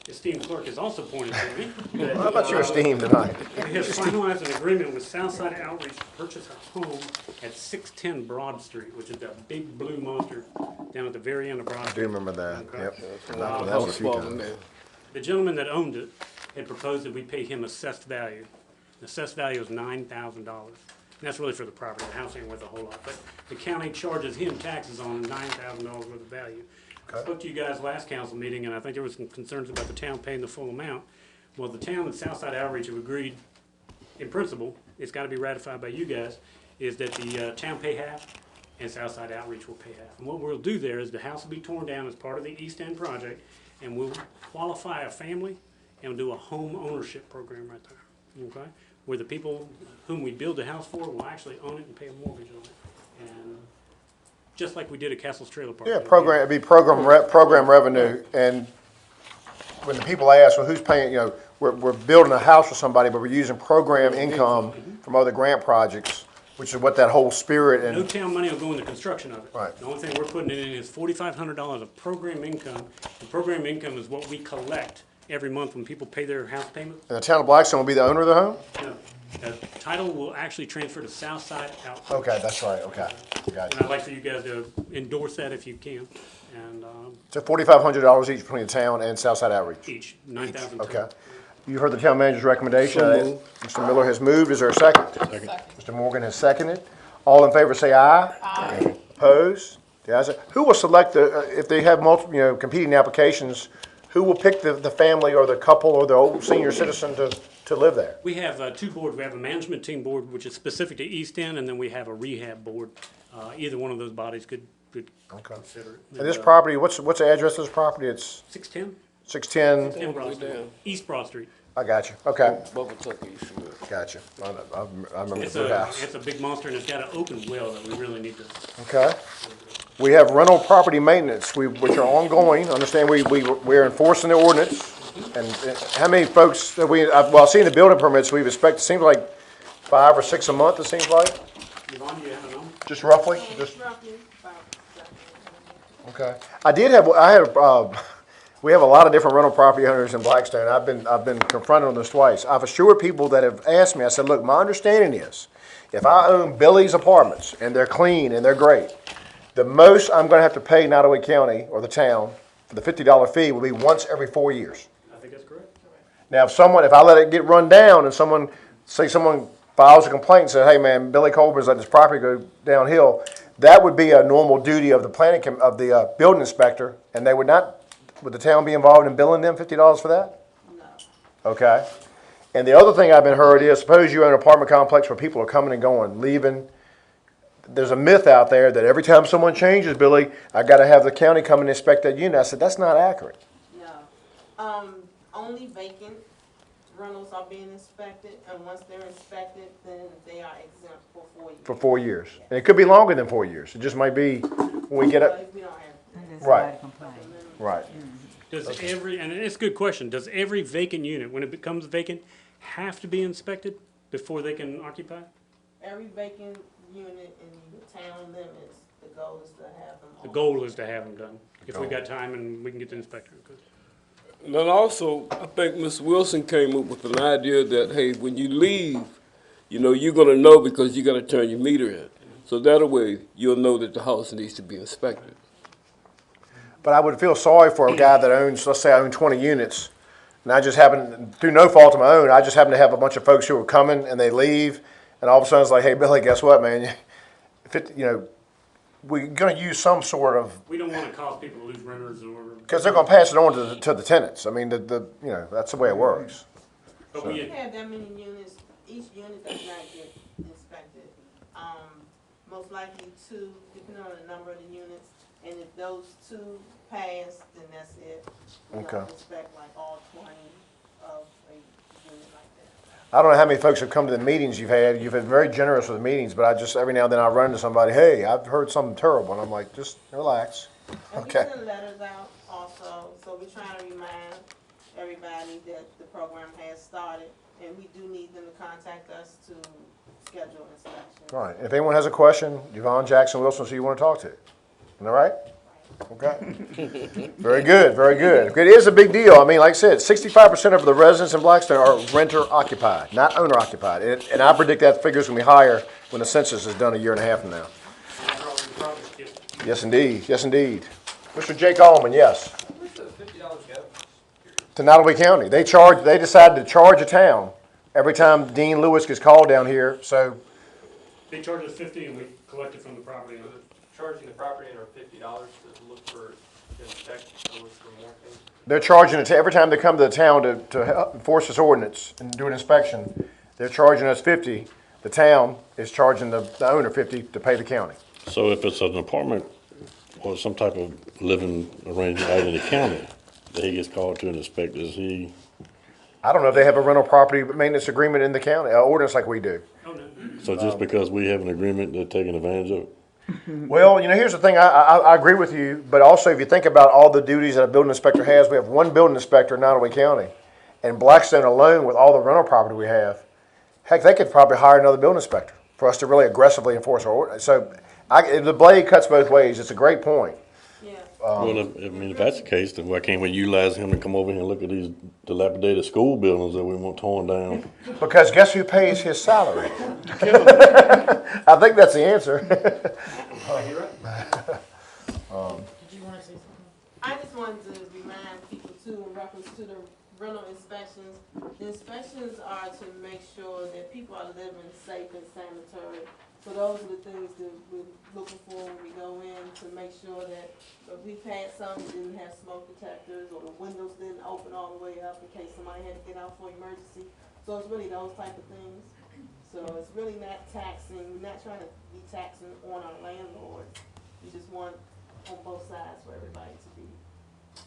esteemed clerk has also pointed to me. How about your esteem tonight? We have finalized an agreement with Southside Outreach to purchase a home at 610 Broad Street, which is that big blue monster down at the very end of Broad I do Street. remember that, yep. I That was a was few following times. that. The gentleman that owned it had proposed that we pay him assessed value. The assessed value is $9,000. And that's really for the property, the house ain't worth a whole lot, but the county charges him taxes on $9,000 worth of value. I spoke to you guys last council meeting, and I think there was some concerns about the town paying the full amount. Well, the town and Southside Outreach have agreed, in principle, it's gotta be ratified by you guys, is that the town pay half and Southside Outreach will pay half. And what we'll do there is the house will be torn down as part of the East End project, and we'll qualify a family and do a home ownership program right there, okay? Where the people whom we build the house for will actually own it and pay a mortgage on it. And just like we did at Castle's Trailer Park. Yeah, program, it'd be program revenue, and when the people ask, well, who's paying, we're building a house for somebody, but we're using program income from other grant projects, which is what that whole spirit No and, town money will go into construction of it. Right. The only thing we're putting in is $4,500 of program income. The program income is what we collect every month when people pay their house payment. and the town of Blackstone will be the owner of the home? No, the title will actually transfer to Southside Outreach. Okay, that's right, okay, And gotcha. I'd like for you guys to endorse that if you can, and So $4,500 each between the town and Southside Outreach? each, 9,000. Okay. You heard the town manager's recommendation. So moved. Mr. Miller has moved. Is there a second? Second. Mr. Morgan has seconded. All in favor say aye. Aye. Opposed? The ayes have it. Who will select if they have multiple, competing applications, who will pick the family or the couple or the old senior citizen to live there? We have two boards. We have a management team board, which is specific to East End, and then we have a rehab board. Either one of those bodies could consider it. And this property, what's the address of this property? It's 610? 610, 10 Broad Way Street. down. East Broad Street. I got you. Okay, Bubba Tucker used to live. got you. I remember It's the house. a big monster, and it's got an open well that we really need to. Okay. We have rental property maintenance, which are ongoing. Understand we're enforcing the ordinance. And how many folks that I've seen the building permits we've inspected, seems like 5 or 6 a month, it seems like, Yvonne, you have a number? just roughly, just. Okay. We have a lot of different rental property owners in Blackstone. I've been confronted on this twice. I've assured people that have asked me, I said, look, my understanding is, if I own Billy's Apartments and they're clean and they're great, the most I'm gonna have to pay Nottaway County or the town for the $50 fee will be once every 4 years. I think that's correct. Now, if I let it get run down and someone files a complaint and says, hey man, Billy Colburn's let this property go downhill, that would be a normal duty of the the building inspector, and would the town be involved in billing them $50 for that? No. Okay. And the other thing I've been heard is, suppose you own an apartment complex where people are coming and going, leaving. There's a myth out there that every time someone changes, Billy, I gotta have the county come and inspect that unit. I said, that's not accurate. No. Only vacant rentals are being inspected, and once they're inspected, then they are exempt for 4 years. For 4 years. And it could be longer than 4 years. It just might be when we get it. If we don't have Right. Right. And it's a good question, does every vacant unit, when it becomes vacant, have to be inspected before they can occupy? every vacant unit in the town limits, the goal is to have them all. The goal is to have them done, if we got time and we can get the inspector. And then also, I think Ms. Wilson came up with an idea that, hey, when you leave, you're gonna know because you gotta turn your meter in. So that way, you'll know that the house needs to be inspected. But I would feel sorry for a guy that owns, let's say I own 20 units, and I just happen, through no fault of my own, I just happen to have a bunch of folks who are coming and they leave, and all of a sudden it's like, hey, Billy, guess what, man? we're gonna use some sort of, We don't wanna cause people to lose renters or. because they're gonna pass it on to the tenants. I mean, you know, that's the way it works. But If we, you have that many units, each unit does not get inspected. Most likely two, depending on the number of the units, and if those two pass, then that's it. We don't Okay. inspect like all 20 of a unit like that. I don't know how many folks have come to the meetings you've had. You've been very generous with the meetings, but I just, every now and then I run into somebody, hey, I've heard something terrible, and I'm like, just relax. And we Okay. send letters out also, so we're trying to remind everybody that the program has started, and we do need them to contact us to schedule inspections. All right, if anyone has a question, Yvonne Jackson Wilson, who you want to talk to. All right? Okay. Very good, very good. It is a big deal. I mean, like I said, 65% of the residents in Blackstone are renter occupied, not owner occupied. And I predict that figure's gonna be higher when the census is done a year and a half from now. Yes, indeed, yes, indeed. Mr. Jake Allman, yes. Where's the $50 go? To Nottaway County. They decided to charge a town every time Dean Lewis gets called down here, so they charge us 50 and we collect it from the property owner. Charging the property owner $50 to look for, to inspect, or look for more things? they're charging it every time they come to the town to help enforce this ordinance and do an inspection. They're charging us 50. The town is charging the owner 50 to pay the county. So if it's an apartment or some type of living arrangement out in the county that he gets called to inspect, is he, I don't know if they have a rental property maintenance agreement in the county, ordinance like we do. Oh, no. so just because we have an agreement, they're taking advantage of it? Well, you know, here's the thing. I agree with you, but also if you think about all the duties that a building inspector has, we have one building inspector in Nottaway County. And Blackstone alone, with all the rental property we have, heck, they could probably hire another building inspector for us to really aggressively enforce our ordinance. So the blade cuts both ways. It's a great point. Yeah. Well, if that's the case, then why can't we utilize him to come over here and look at these dilapidated school buildings that we want torn down? Because guess who pays his salary? I think that's the answer. You're right. Did you wanna say something? I just wanted to remind people too, in reference to the rental inspections. The inspections are to make sure that people are living safe and sanitary. So those are the things that we're looking for when we go in, to make sure that we've had some that didn't have smoke detectors, or the windows didn't open all the way up in case somebody had to get out for emergency. So it's really those type of things. So it's really not taxing, we're not trying to be taxing on our landlords. We just want on both sides for everybody to be.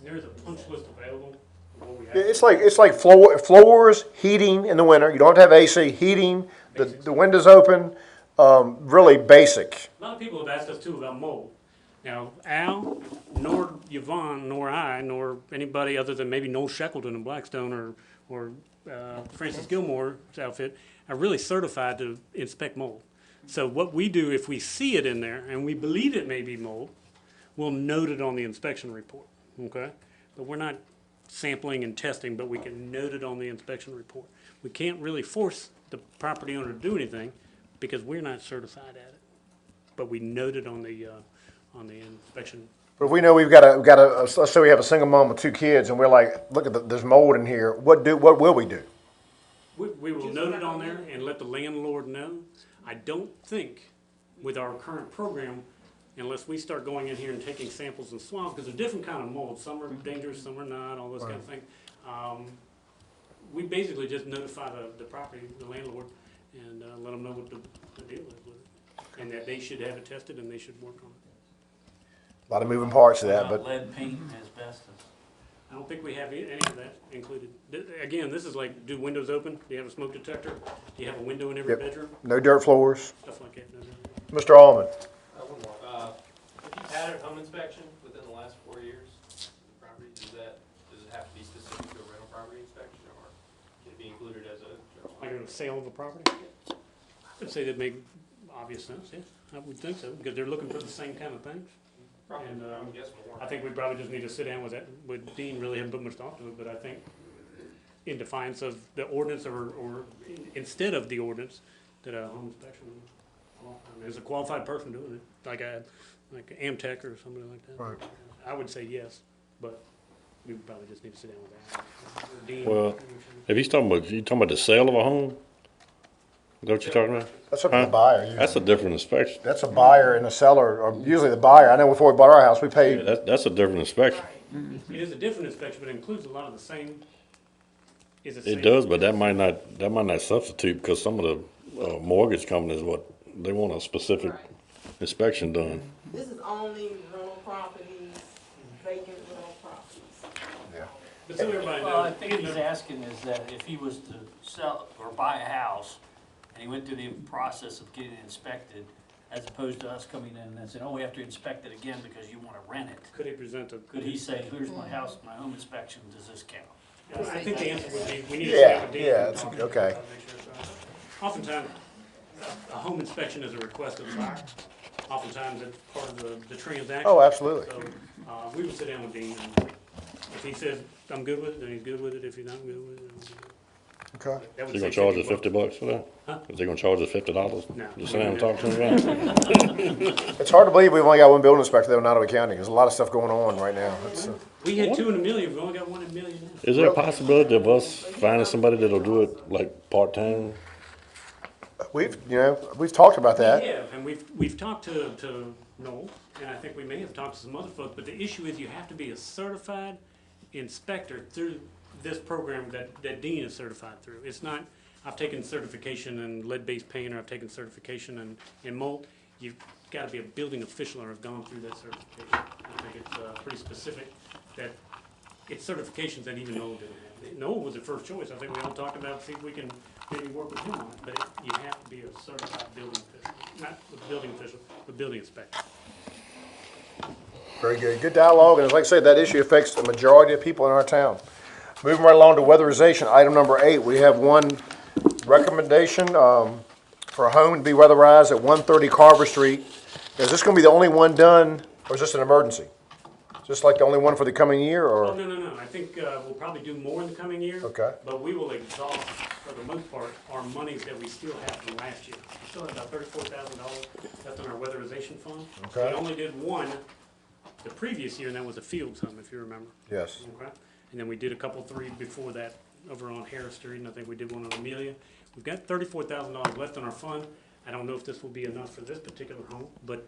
There's a punch list available. of what we have. It's like floors, heating in the winter. You don't have to have AC, heating, the windows open, really basic. A lot of people have asked us too about mold. Now, Al, nor Yvonne, nor I, nor anybody other than maybe Noel Shackleton in Blackstone or Francis Gilmore's outfit are really certified to inspect mold. So what we do, if we see it in there and we believe it may be mold, we'll note it on the inspection report, okay? But we're not sampling and testing, but we can note it on the inspection report. We can't really force the property owner to do anything because we're not certified at it. But we note it on the inspection. But if we know we've got a, let's say we have a single mom with 2 kids and we're like, look at there's mold in here. What will we do? We will note it on there and let the landlord know. I don't think with our current program, unless we start going in here and taking samples and swabs, because they're different kind of mold. Some are dangerous, some are not, all those kind of things. We basically just notify the property, the landlord, and let them know what the deal is with it. And that they should have it tested and they should work on it. A lot of moving parts to that, but Lead paint, asbestos. I don't think we have any of that included. Again, this is like, do windows open? Do you have a smoke detector? Do you have a window in every Yep. bedroom? no dirt floors. Stuff like that. Mr. Allman. One more. If you've had a home inspection within the last 4 years, the property, does it have to be specific to a rental property inspection, or can it be included as a general? Like a sale of a property? I would say that make obvious sense, yeah. I would think so, because they're looking for the same kind of things. Probably, And, I would guess more. I think we probably just need to sit down with that, with Dean, really haven't put much thought to it, but I think in defiance of the ordinance or instead of the ordinance, that a home inspection, is a qualified person doing it, like Amtech or somebody like that. Right. I would say yes, but we would probably just need to sit down with that. Dean, Well, if you talking about the sale of a home, that what you're talking about? That's up to the buyer. usually. That's a different inspection. That's a buyer and a seller, or usually the buyer. I know before we bought our house, we paid, That's a different inspection. It is a different inspection, but it includes a lot of the same, is the same. It does, but that might not substitute, because some of the mortgage companies, they want a specific Right. inspection done. This is only rental properties, vacant rental properties. But so everybody Well, I knows, think he's asking is that if he was to sell or buy a house, and he went through the process of getting it inspected, as opposed to us coming in and saying, oh, we have to inspect it again because you wanna rent it. could he present a? Could he say, here's my house, my home inspection, does this count? I think the answer would be, we need to Yeah, sit with yeah, Dean and it's- talk okay. about it, make sure it's right. Oftentimes, a home inspection is a request of the buyer. Oftentimes, it's part of the transaction. oh, absolutely. So, we would sit down with Dean, and if he says, I'm good with it, then he's good with it. If he's not good with it, then he's good with it. Okay. That would Is he gonna say charge us $50. $50 for that? Huh? Is he gonna charge us $50? No. Just sit down and talk to him about it? It's hard to believe we've only got one building inspector there in Ottawa County. There's a lot of stuff going on right now. It's, We had 2 in a million, we only got 1 in a million now. Is there a possibility of us finding somebody that'll do it like part-time? we've talked about that. Yeah, and we've talked to Noel, and I think we may have talked to some other folks, but the issue is you have to be a certified inspector through this program that Dean is certified through. It's not, I've taken certification in lead-based paint, or I've taken certification in mold. You've gotta be a building official or have gone through that certification. I think it's pretty specific that it's certifications that even Noel didn't have. Noel was the first choice. I think we all talked about, see if we can maybe work with him on it, but you have to be a certified building official, not a building official, but building inspector. Very good. Good dialogue, and like I said, that issue affects the majority of people in our town. Moving right along to weatherization, item number 8, we have one recommendation for a home to be weatherized at 130 Carver Street. Is this going to be the only one done, or is this an emergency? Is this like the only one for the coming year, Oh, or? no. I think we'll probably do more in the coming year. Okay. But we will exhaust, for the most part, our monies that we still have from last year. We still have about $34,000 left in our weatherization fund. Okay. We only did one the previous year, and that was a Fields home, if you remember. Yes. Okay. And then we did a couple, 3 before that over on Harris Street, and I think we did one on Amelia. We've got $34,000 left in our fund. I don't know if this will be enough for this particular home, but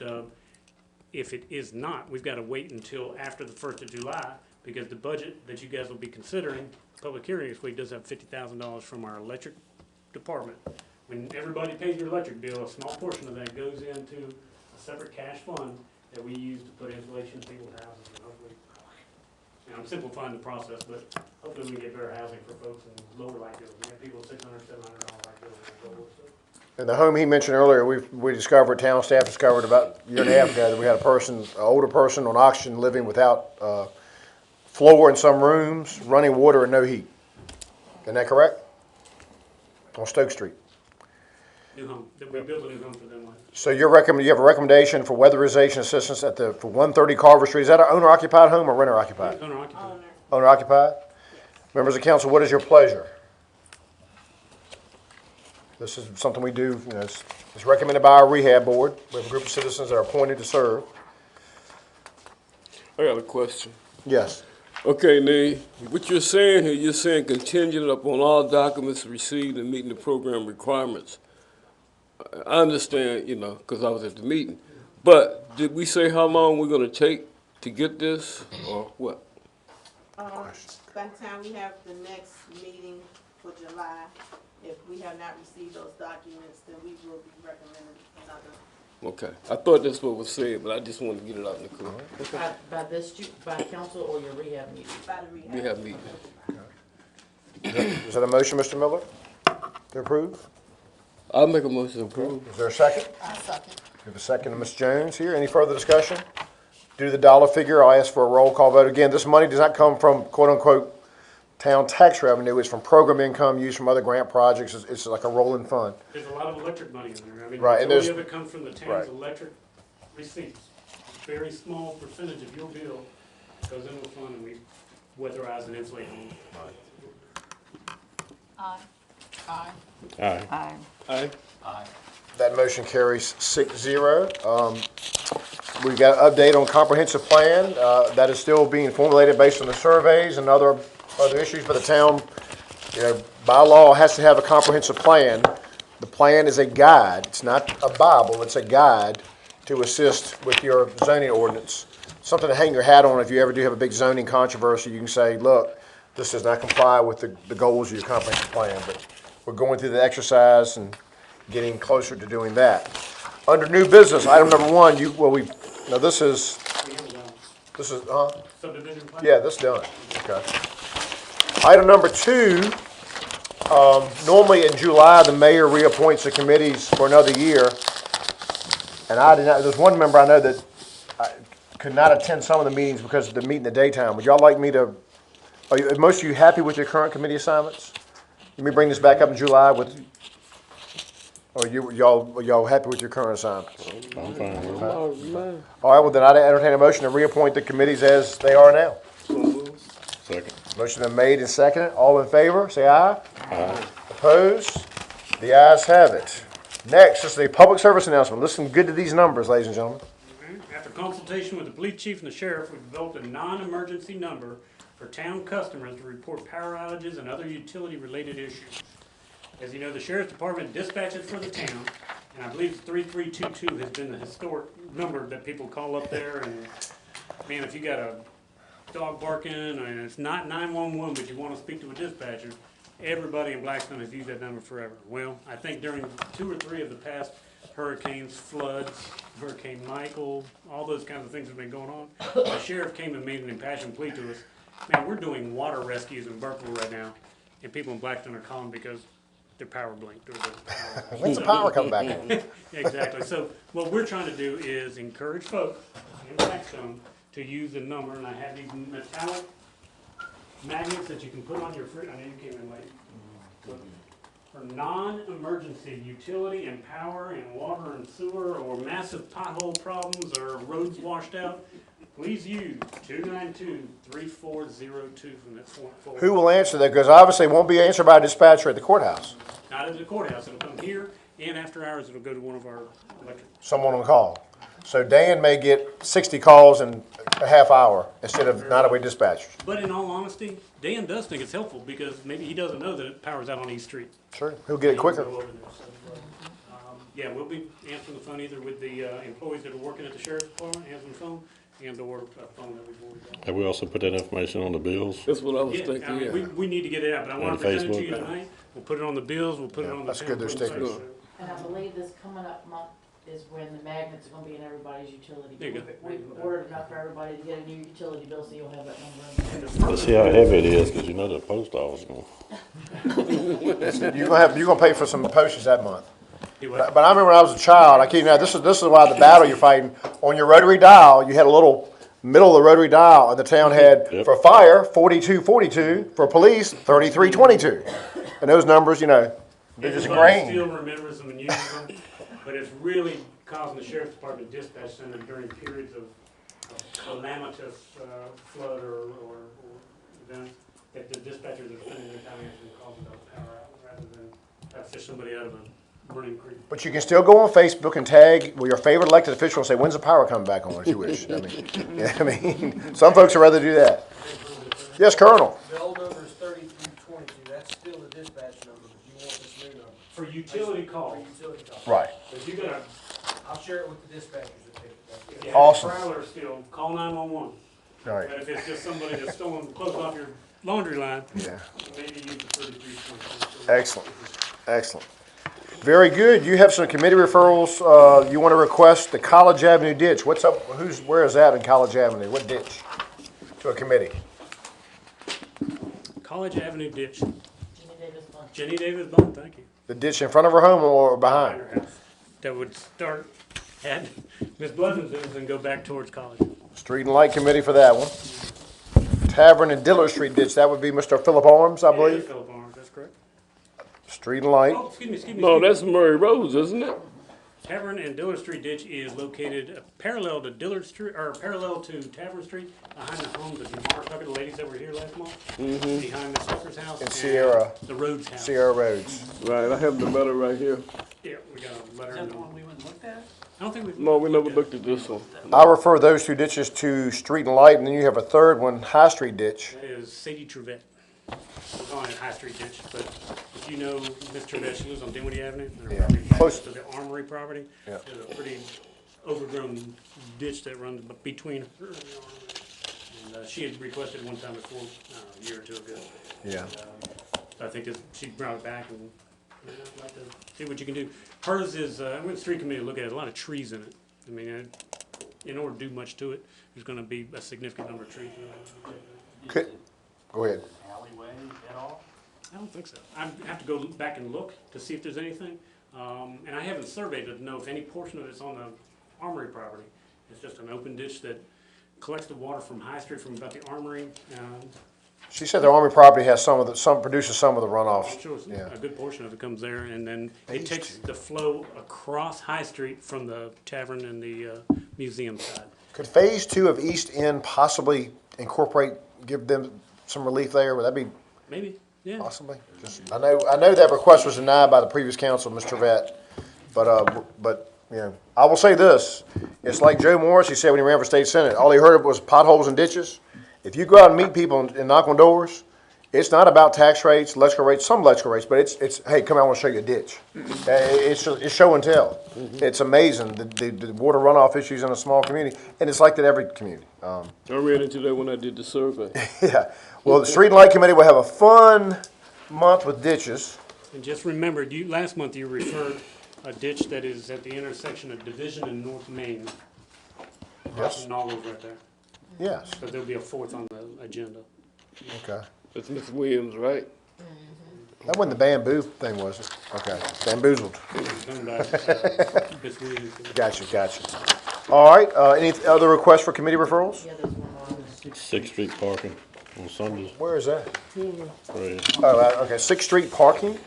if it is not, we've got to wait until after the 1st of July, because the budget that you guys will be considering, public hearing this week, does have $50,000 from our electric department. When everybody pays their electric bill, a small portion of that goes into a separate cash fund that we use to put insulation in people's houses, and hopefully, and I'm simplifying the process, but hopefully we can get better housing for folks and lower light bills. We have people with $600, $700 light bills and so forth. And the home he mentioned earlier, we discovered, town staff discovered about a year and a half ago that we had an older person on oxygen living without floor in some rooms, running water and no heat. Isn't that correct? On Stoke Street. New home, that we built a new home for them. So you have a recommendation for weatherization assistance for 130 Carver Street. Is that an owner occupied home or renter occupied? Owner occupied. Owner. Owner occupied? Members of council, what is your pleasure? This is something we do, it's recommended by our rehab board. We have a group of citizens that are appointed to serve. I got a question. Yes. Okay, now, what you're saying here, you're saying contingent upon all documents received and meeting the program requirements. I understand, because I was at the meeting. But did we say how long we're gonna take to get this, or what? By the time we have the next meeting for July, if we have not received those documents, then we will be recommending another. Okay, I thought that's what was said, but I just wanted to get it out in the clear. By council or your rehab meeting? By the rehab. We have meeting. Is that a motion, Mr. Miller, to approve? I'll make a motion to approve. Is there a second? I second. We have a second to Ms. Jones here. Any further discussion? Due to the dollar figure, I'll ask for a roll call vote. Again, this money does not come from quote-unquote town tax revenue. It's from program income used from other grant projects. It's like a rolling fund. There's a lot of electric money in there. I mean, Right, and the majority there's- of it comes from the town's right. electric receipts. Very small percentage of your bill goes into a fund, and we weatherize and insulate homes. Aye. Aye. Aye. Aye. That motion carries 6-0. We've got an update on comprehensive plan. That is still being formulated based on the surveys and other issues, but the town, by law, has to have a comprehensive plan The plan is a guide. It's not a Bible, it's a guide to assist with your zoning ordinance. Something to hang your hat on if you ever do have a big zoning controversy. You can say, look, this does not comply with the goals of your comprehensive plan. But we're going through the exercise and getting closer to doing that. Under new business, item number one, this is, Subdivision plan? yeah, that's done. Okay. Item number two, normally in July, the mayor reappoints the committees for another year. And there's one member I know that could not attend some of the meetings because of the meeting in the daytime. Would y'all like me to, are most of you happy with your current committee assignments? Let me bring this back up in July or y'all happy with your current assignments? I'm fine with it. All right, well then I'd entertain a motion to reappoint the committees as they are now. Second. Motion been made and seconded. All in favor, say aye. Aye. Opposed? The ayes have it. Next is the public service announcement. Listen good to these numbers, ladies and gentlemen. After consultation with the police chief and the sheriff, we developed a non-emergency number for town customers to report power outages and other utility-related issues. As you know, the sheriff's department dispatches for the town, and I believe 3322 has been the historic number that people call up there. And man, if you got a dog barking and it's not 911, but you want to speak to a dispatcher, everybody in Blackstone has used that number forever. Well, I think during 2 or 3 of the past hurricanes, floods, Hurricane Michael, all those kinds of things have been going on, the sheriff came and made an impassioned plea to us. Man, we're doing water rescues in Burkeville right now, and people in Blackstone are calling because their power blinked. Or When's the power come back on? Exactly. So what we're trying to do is encourage folks in Blackstone to use the number, and I have these metallic magnets that you can put on your fridge. I know you came in late. But for non-emergency utility and power and water and sewer or massive pothole problems or roads washed out, please use 292-3402 from that point forward. Who will answer that? Because obviously it won't be answered by a dispatcher at the courthourhouse. Not at the courthouse. It'll come here, and after hours, it'll go to one of our electric. Someone on call. So Dan may get 60 calls in a half hour instead of 908 dispatchers. But in all honesty, Dan does think it's helpful because maybe he doesn't know that it powers out on East Street. Sure. He'll get it quicker. Go over there. So, yeah, we'll be answering the phone either with the employees that are working at the sheriff's department, answering the phone, and or a phone that we've already got. Have we also put that information on the bills? That's what I was Yeah, I thinking, mean, yeah. we need to get it out, but I want And to present it to Facebook. you tonight. We'll put it on the bills, we'll put it on the. That's good, they're town stickers. website. And I believe this coming up month is when the magnets are gonna be in everybody's utility. There you go. We've ordered enough for everybody to get a new utility bill, so you'll have that number in there. Let's see how heavy it is, because you know the post office is going. You're gonna pay for some postage that month. He But was- I remember when I was a child, I keep now this is why the battle you're fighting on your rotary dial. You had a little middle of the rotary dial, and the town had Yep. for fire 4242, for police 3322, and those numbers, they're just Everybody ingrained. still remembers them and uses them, but it's really causing the sheriff's department dispatch center during periods of calamitous flood or events, that the dispatchers are spending their time actually causing those power out rather than fish somebody out of a burning creek. But you can still go on Facebook and tag your favorite elected official and say, "When's the power coming back on?" If you wish. I mean, some folks would rather do that. Yes, Colonel. The old number is 3322, that's still the dispatch number, but you want this new number For utility for calls, utility calls. Right. if you got I'll share it with the dispatchers if they, if you have a Awesome. prowler still, call 911. All right. But if it's just somebody that's stolen clothes off your laundry line, Yeah. maybe use the 3322. Excellent. Excellent. Very good. You have some committee referrals. You want to request the College Avenue ditch. What's up? Where is that in College Avenue? What ditch? To a committee. College Avenue ditch. Jenny Davis Fund. Jenny Davis Bond, thank you. The ditch in front of her home or behind? Her house. That would start at Miss Blevins and go back towards college. Street and Light Committee for that one. Tavern and Dillard Street ditch. That would be Mr. Philip Arms, I Yeah, believe. Philip Arms, that's correct. Street and Light. Oh, excuse me. No, that's Murray Rose, isn't it? Tavern and Dillard Street ditch is located parallel to Dillard Street, or parallel to Tavern Street, behind the homes of Mark Tucker, the ladies that were here last month. Behind Miss Tucker's house. And Sierra. The Rhodes house. Sierra Roads. Right, I have the letter right here. Yeah, we got a letter. Is that in the the- one we went and looked at? I don't think we've. No, we never looked at this one. I refer those two ditches to Street and Light, and then you have a third one, High Street ditch. That is Sadie Trevette. We're calling it High Street ditch, but it's if you know Mr. Turvette, lives on Dinwiddie Avenue. And her Yeah. property Close. to the Armory property. Yeah. There's a pretty overgrown ditch that runs between her and the Armory. And she had requested one time before, a year or two ago. Yeah. I think that she brought it back and I'd like to see what you can do. Hers is, I went to the street committee to look at it, there's a lot of trees in it. I mean, in order to do much to it, there's gonna be a significant number of trees. Could, go ahead. Alleyway at all? I don't think so. I have to go back and look to see if there's anything. And I haven't surveyed it to know if any portion of it's on the Armory property. It's just an open ditch that collects the water from High Street from about the Armory. She said the Army property has produces some of the runoffs. I'm sure Yeah. a good portion of it comes there, and then They it used takes to. the flow across High Street from the tavern and the museum side. Could phase 2 of East End possibly give them some relief there? Would that be Maybe, yeah. possibly? I know that request was denied by the previous council, Mr. Vet, but you know, I will say this: it's like Joe Morris. He said when he ran for state senate, all he heard was potholes and ditches. If you go out and meet people and knock on doors, it's not about tax rates, electrical rates, some electrical rates, but it's hey, come out, I want to show you a ditch. It's show and tell. It's amazing the water runoff issues in a small community, and it's like that every community. I ran into that when I did the survey. Yeah. Well, the Street and Light Committee will have a fun month with ditches. And just remember, last month you referred a ditch that is at the intersection of Division and North Main. Yes. Noggles right there. Yes. So there'll be a fourth on the agenda. Okay. That's Miss Williams, right? That wasn't the bamboo thing, was it? Okay. Bamboozled. Done by, Ms. Williams. Gotcha. All right. Any other requests for committee referrals? Yeah, there's one more. 6th Street parking on Sundays. Where is that? Right. Oh, okay. 6th Street parking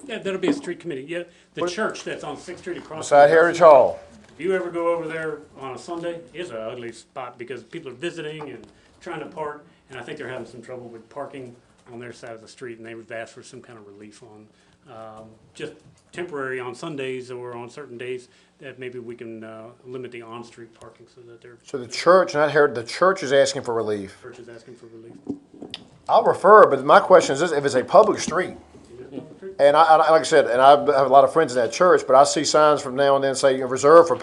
Yeah, that'll be a street committee. Yeah, the church that's on 6th Street across. beside from- Heritage Hall. If you ever go over there on a Sunday, it's an ugly spot because people are visiting and trying to park. And I think they're having some trouble with parking on their side of the street, and they've asked for some kind of relief on, just temporary on Sundays or on certain days, that maybe we can, limit the on-street parking so that their So the church, not Heritage, the church is asking for relief. church is asking for relief. I'll refer, but my question is this: if it's a public street, and like I said, and I have a lot of friends in that church, but I see signs from now and then say reserved for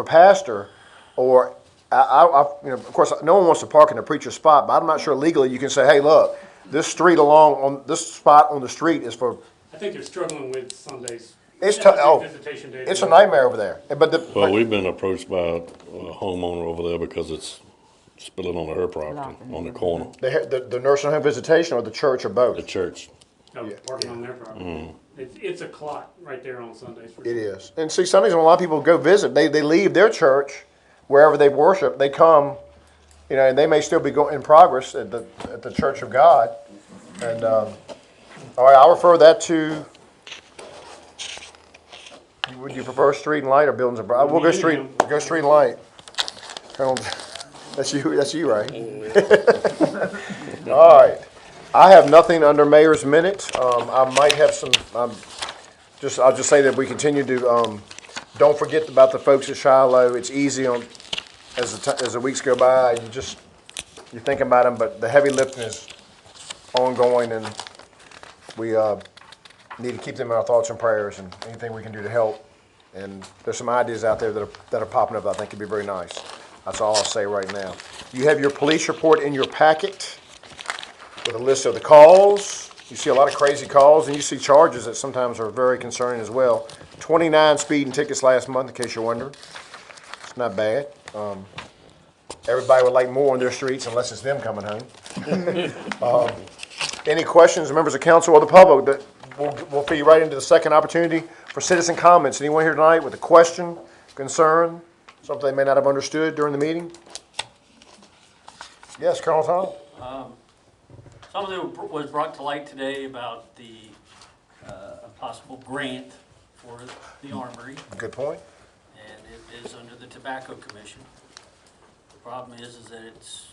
pastor, or of course, no one wants to park in a preacher's spot, but I'm not sure legally you can say, hey, look, this street on this spot on the street is for. I think they're struggling with Sundays. It's That's a big oh, visitation day. it's a nightmare over there. Well, we've been approached by a homeowner over there because it's spilling onto her property on the corner, the nursing home visitation or the church or both. the church. Oh, parking on their property. It's a clot right there on Sundays. for It sure. is. And see, Sundays when a lot of people go visit, they leave their church, wherever they worship, they come, and they may still be in progress at the Church of God. And, all right, I'll refer that to, would you prefer street and light or buildings and, we'll go street and light. That's you, right? All right. I have nothing under mayor's minutes. I might have some, I'll just say that we continue to, don't forget about the folks at Shiloh. It's easy as the weeks go by, you think about them, but the heavy lifting is ongoing, and we need to keep them in our thoughts and prayers, and anything we can do to help. And there's some ideas out there that are popping up that I think could be very nice. That's all I'll say right now. You have your police report in your packet with a list of the calls. You see a lot of crazy calls, and you see charges that sometimes are very concerning as well. 29 speeding tickets last month, in case you're wondering. It's not bad. Everybody would like more on their streets unless it's them coming home. Any questions, members of council or the public? We'll feed right into the second opportunity for citizen comments. Anyone here tonight with a question, concern, something they may not have understood during the meeting? Yes, Colonel Tom? Something was brought to light today about a possible grant for the Armory, Good point. and it is under the Tobacco Commission. The problem is that it's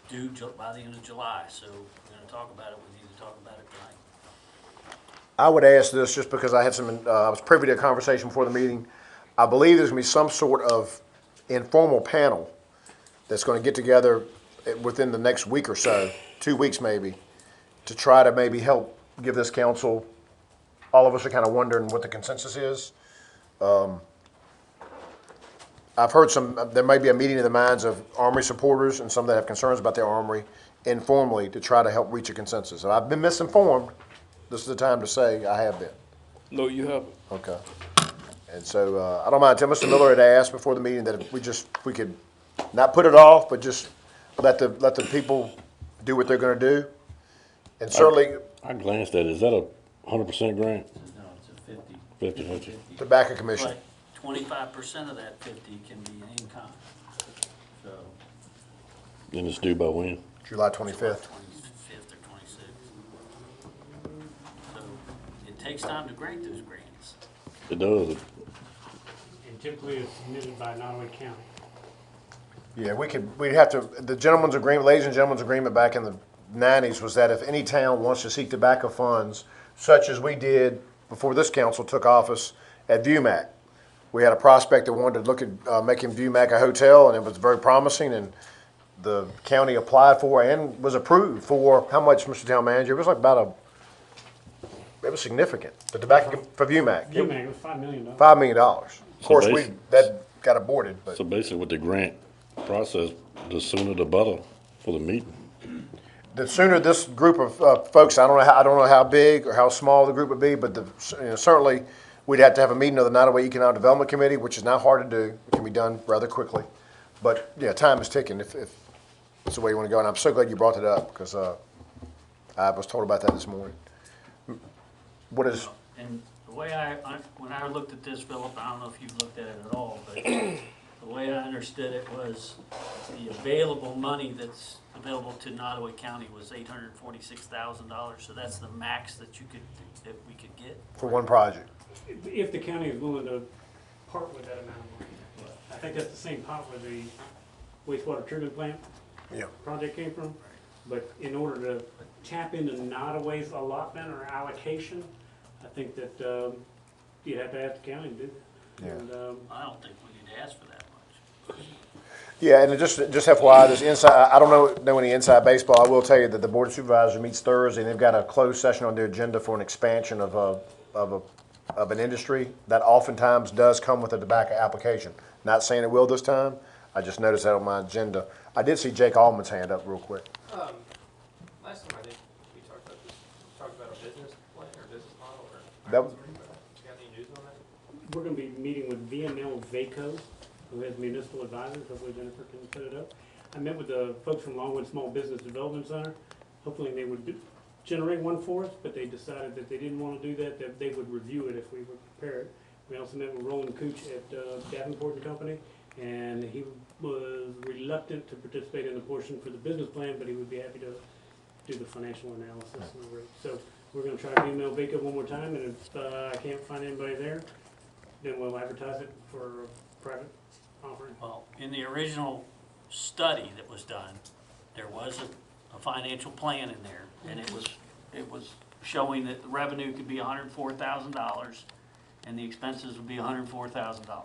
due by the end of July, so we're gonna talk about it, we need to talk about it tonight. I would ask this just because I was privy to a conversation before the meeting. I believe there's going to be some sort of informal panel that's going to get together within the next week or so, 2 weeks maybe, to try to maybe help give this council, all of us are kind of wondering what the consensus is. I've heard there may be a meeting of the minds of Armory supporters and some that have concerns about their Armory informally to try to help reach a consensus. If I've been misinformed, this is the time to say I have been. No, you haven't. Okay. And so, I don't mind, Mr. Miller had asked before the meeting that if we could not put it off, but just let the people do what they're gonna do. And certainly, I glanced at it. Is that a 100% grant? No, it's a 50. 50. Tobacco Commission. But 25% of that 50 can be in kind. So, Then it's due by when? July 25th. 25th or 26th. So, it takes time to grant those grants. It does. And typically it's submitted by Nottaway County. Yeah, we'd have to, the gentleman's agreement, ladies and gentlemen's agreement back in the 90s was that if any town wants to seek tobacco funds, such as we did before this council took office at ViewMac. We had a prospect that wanted to look at making ViewMac a hotel, and it was very promising, and the county applied for and was approved for, how much, Mr. Town Manager? It was like it was significant, the tobacco for ViewMac. UMAG was $5 million. $5 million. Of course, basi- that got aborted, but. So basically with the grant process, the sooner the better for the meeting. The sooner this group of folks, I don't know how big or how small the group would be, but certainly we'd have to have a meeting of the Nottaway Economic Development Committee, which is not hard to do. It can be done rather quickly. But yeah, time is ticking if that's the way you want to go. And I'm so glad you brought it up because I was told about that this morning. What is, And the way when I looked at this, Philip, I don't know if you've looked at it at all, but the way I understood it was the available money that's available to Nottaway County was $846,000. So that's the max that we could get. for one project? If the county is willing to part with that amount of money. I think that's the same pot where the wastewater treatment plant Yeah. project came from. But in order to tap into Nottaway's allotment or allocation, I think that you'd have to ask the county to do that. Yeah. And, I don't think we need to ask for that much. Yeah, and just FYI, this inside, I don't know any inside baseball. I will tell you that the Board of Supervisors meets Thursday, and they've got a closed session on their agenda for an expansion of an industry that oftentimes does come with a tobacco application. Not saying it will this time. I just noticed that on my agenda. I did see Jake Allman's hand up real quick. Last time I think we talked about this, talked about a business plan or business model or. That- You got any news on that? we're gonna be meeting with VNL Vaco, who has municipal advisors. Hopefully Jennifer can set it up. I met with the folks from Longwood Small Business Development Center. Hopefully they would generate one for us, but they decided that they didn't want to do that, that they would review it if we would prepare it. We also met with Roland Cooch at Davenport and Company, and he was reluctant to participate in the portion for the business plan, but he would be happy to do the financial analysis and the rate. So we're gonna try to email Vaco one more time, and if I can't find anybody there, then we'll advertise it for a private offering. Well, in the original study that was done, there was a financial plan in there, and it was showing that the revenue could be $104,000 and the expenses would be $104,000.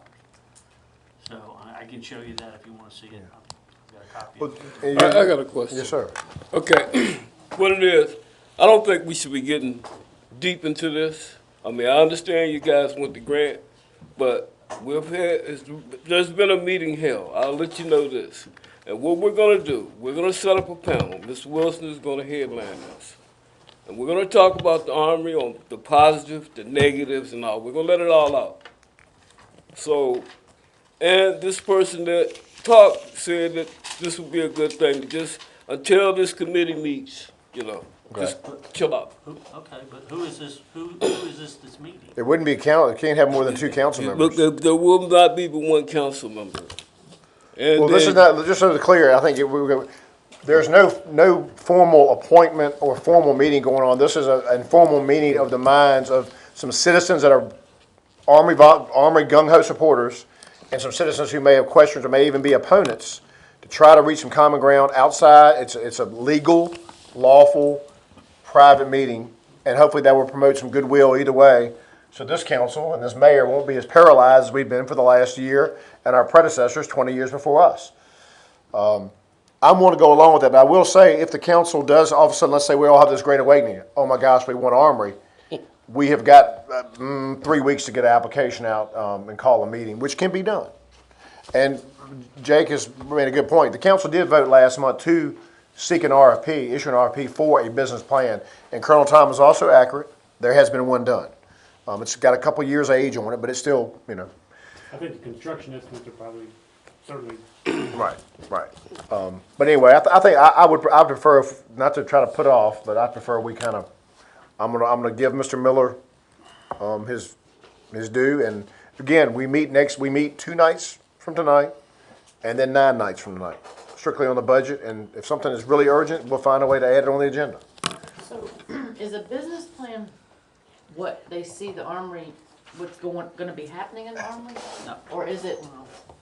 So I can show you that if you want to see it. I've got a copy of it. I got a question. Yes, sir. Okay, what it is, I don't think we should be getting deep into this. I mean, I understand you guys want the grant, but there's been a meeting held. I'll let you know this. And what we're gonna do, we're gonna set up a panel. Mr. Wilson is gonna headline this. And we're gonna talk about the Armory on the positive, the negatives and all. We're gonna let it all out. So, and this person that talked said that this would be a good thing, just until this committee meets, just chill out. Okay, but who is this that's meeting? It wouldn't be it can't have more than 2 council members. Look, there will not be but one council member. And Well, this is not, just so it's clear, I think there's no formal appointment or formal meeting going on. This is an informal meeting of the minds of some citizens that are Armory gung-ho supporters and some citizens who may have questions or may even be opponents to try to reach some common ground outside. It's a legal, lawful, private meeting, and hopefully that will promote some goodwill either way. So this council and this mayor won't be as paralyzed as we've been for the last year and our predecessors 20 years before us. I'm going to go along with that, but I will say, if the council does, all of a sudden, let's say we all have this great awakening, oh my gosh, we want Armory, we have got 3 weeks to get an application out and call a meeting, which can be done. And Jake has made a good point. The council did vote last month to seek an RFP, issue an RFP for a business plan. And Colonel Tom is also accurate. There has been one done. It's got a couple years age on it, but it's still, you know. I think the construction estimates are probably certainly. Right. But anyway, I think I would prefer, not to try to put off, but I prefer we kind of, I'm gonna give Mr. Miller his due. And again, we meet 2 nights from tonight, and then 9 nights from tonight, strictly on the budget. And if something is really urgent, we'll find a way to add it on the agenda. So, is a business plan what they see the Armory, what's gonna be happening in the Armory? No. Or is it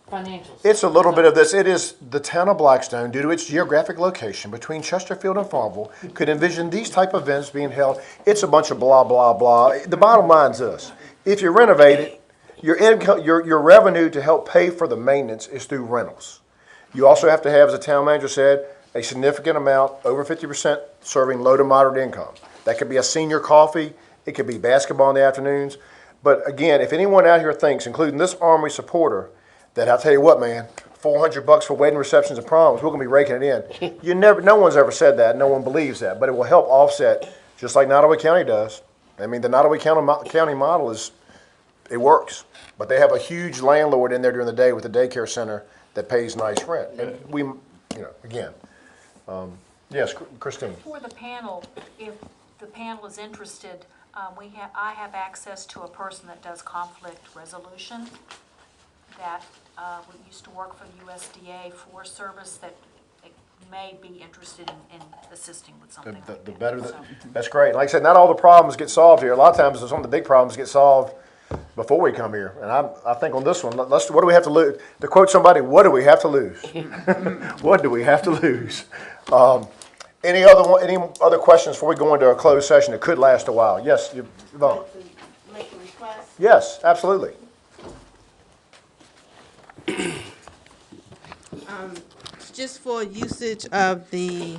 financial? It's a little bit of this. It is the town of Blackstone, due to its geographic location between Chesterfield and Farmville, could envision these type of events being held. It's a bunch of blah, blah, blah. The bottom line is this. If you renovate it, your income, your revenue to help pay for the maintenance is through rentals. You also have to have, as the town manager said, a significant amount, over 50%, serving low to moderate income. That could be a senior coffee. It could be basketball in the afternoons. But again, if anyone out here thinks, including this Armory supporter, that I'll tell you what, man, $400 for wedding receptions and proms, we're gonna be raking it in. No one's ever said that. No one believes that. But it will help offset, just like Nottaway County does. I mean, the Nottaway County model it works. But they have a huge landlord in there during the day with a daycare center that pays nice rent. And we, again, yes, Christine. For the panel, if the panel is interested, I have access to a person that does conflict resolution that used to work for the USDA Forest Service that may be interested in assisting with something like that. The better, that's great. Like I said, not all the problems get solved here. A lot of times, some of the big problems get solved before we come here. And I think on this one, what do we have to lose? To quote somebody, what do we have to lose? What do we have to lose? Any other questions before we go into a closed session that could last a while? Yes, Yvonne. Make a request. Yes, absolutely. Just for usage of the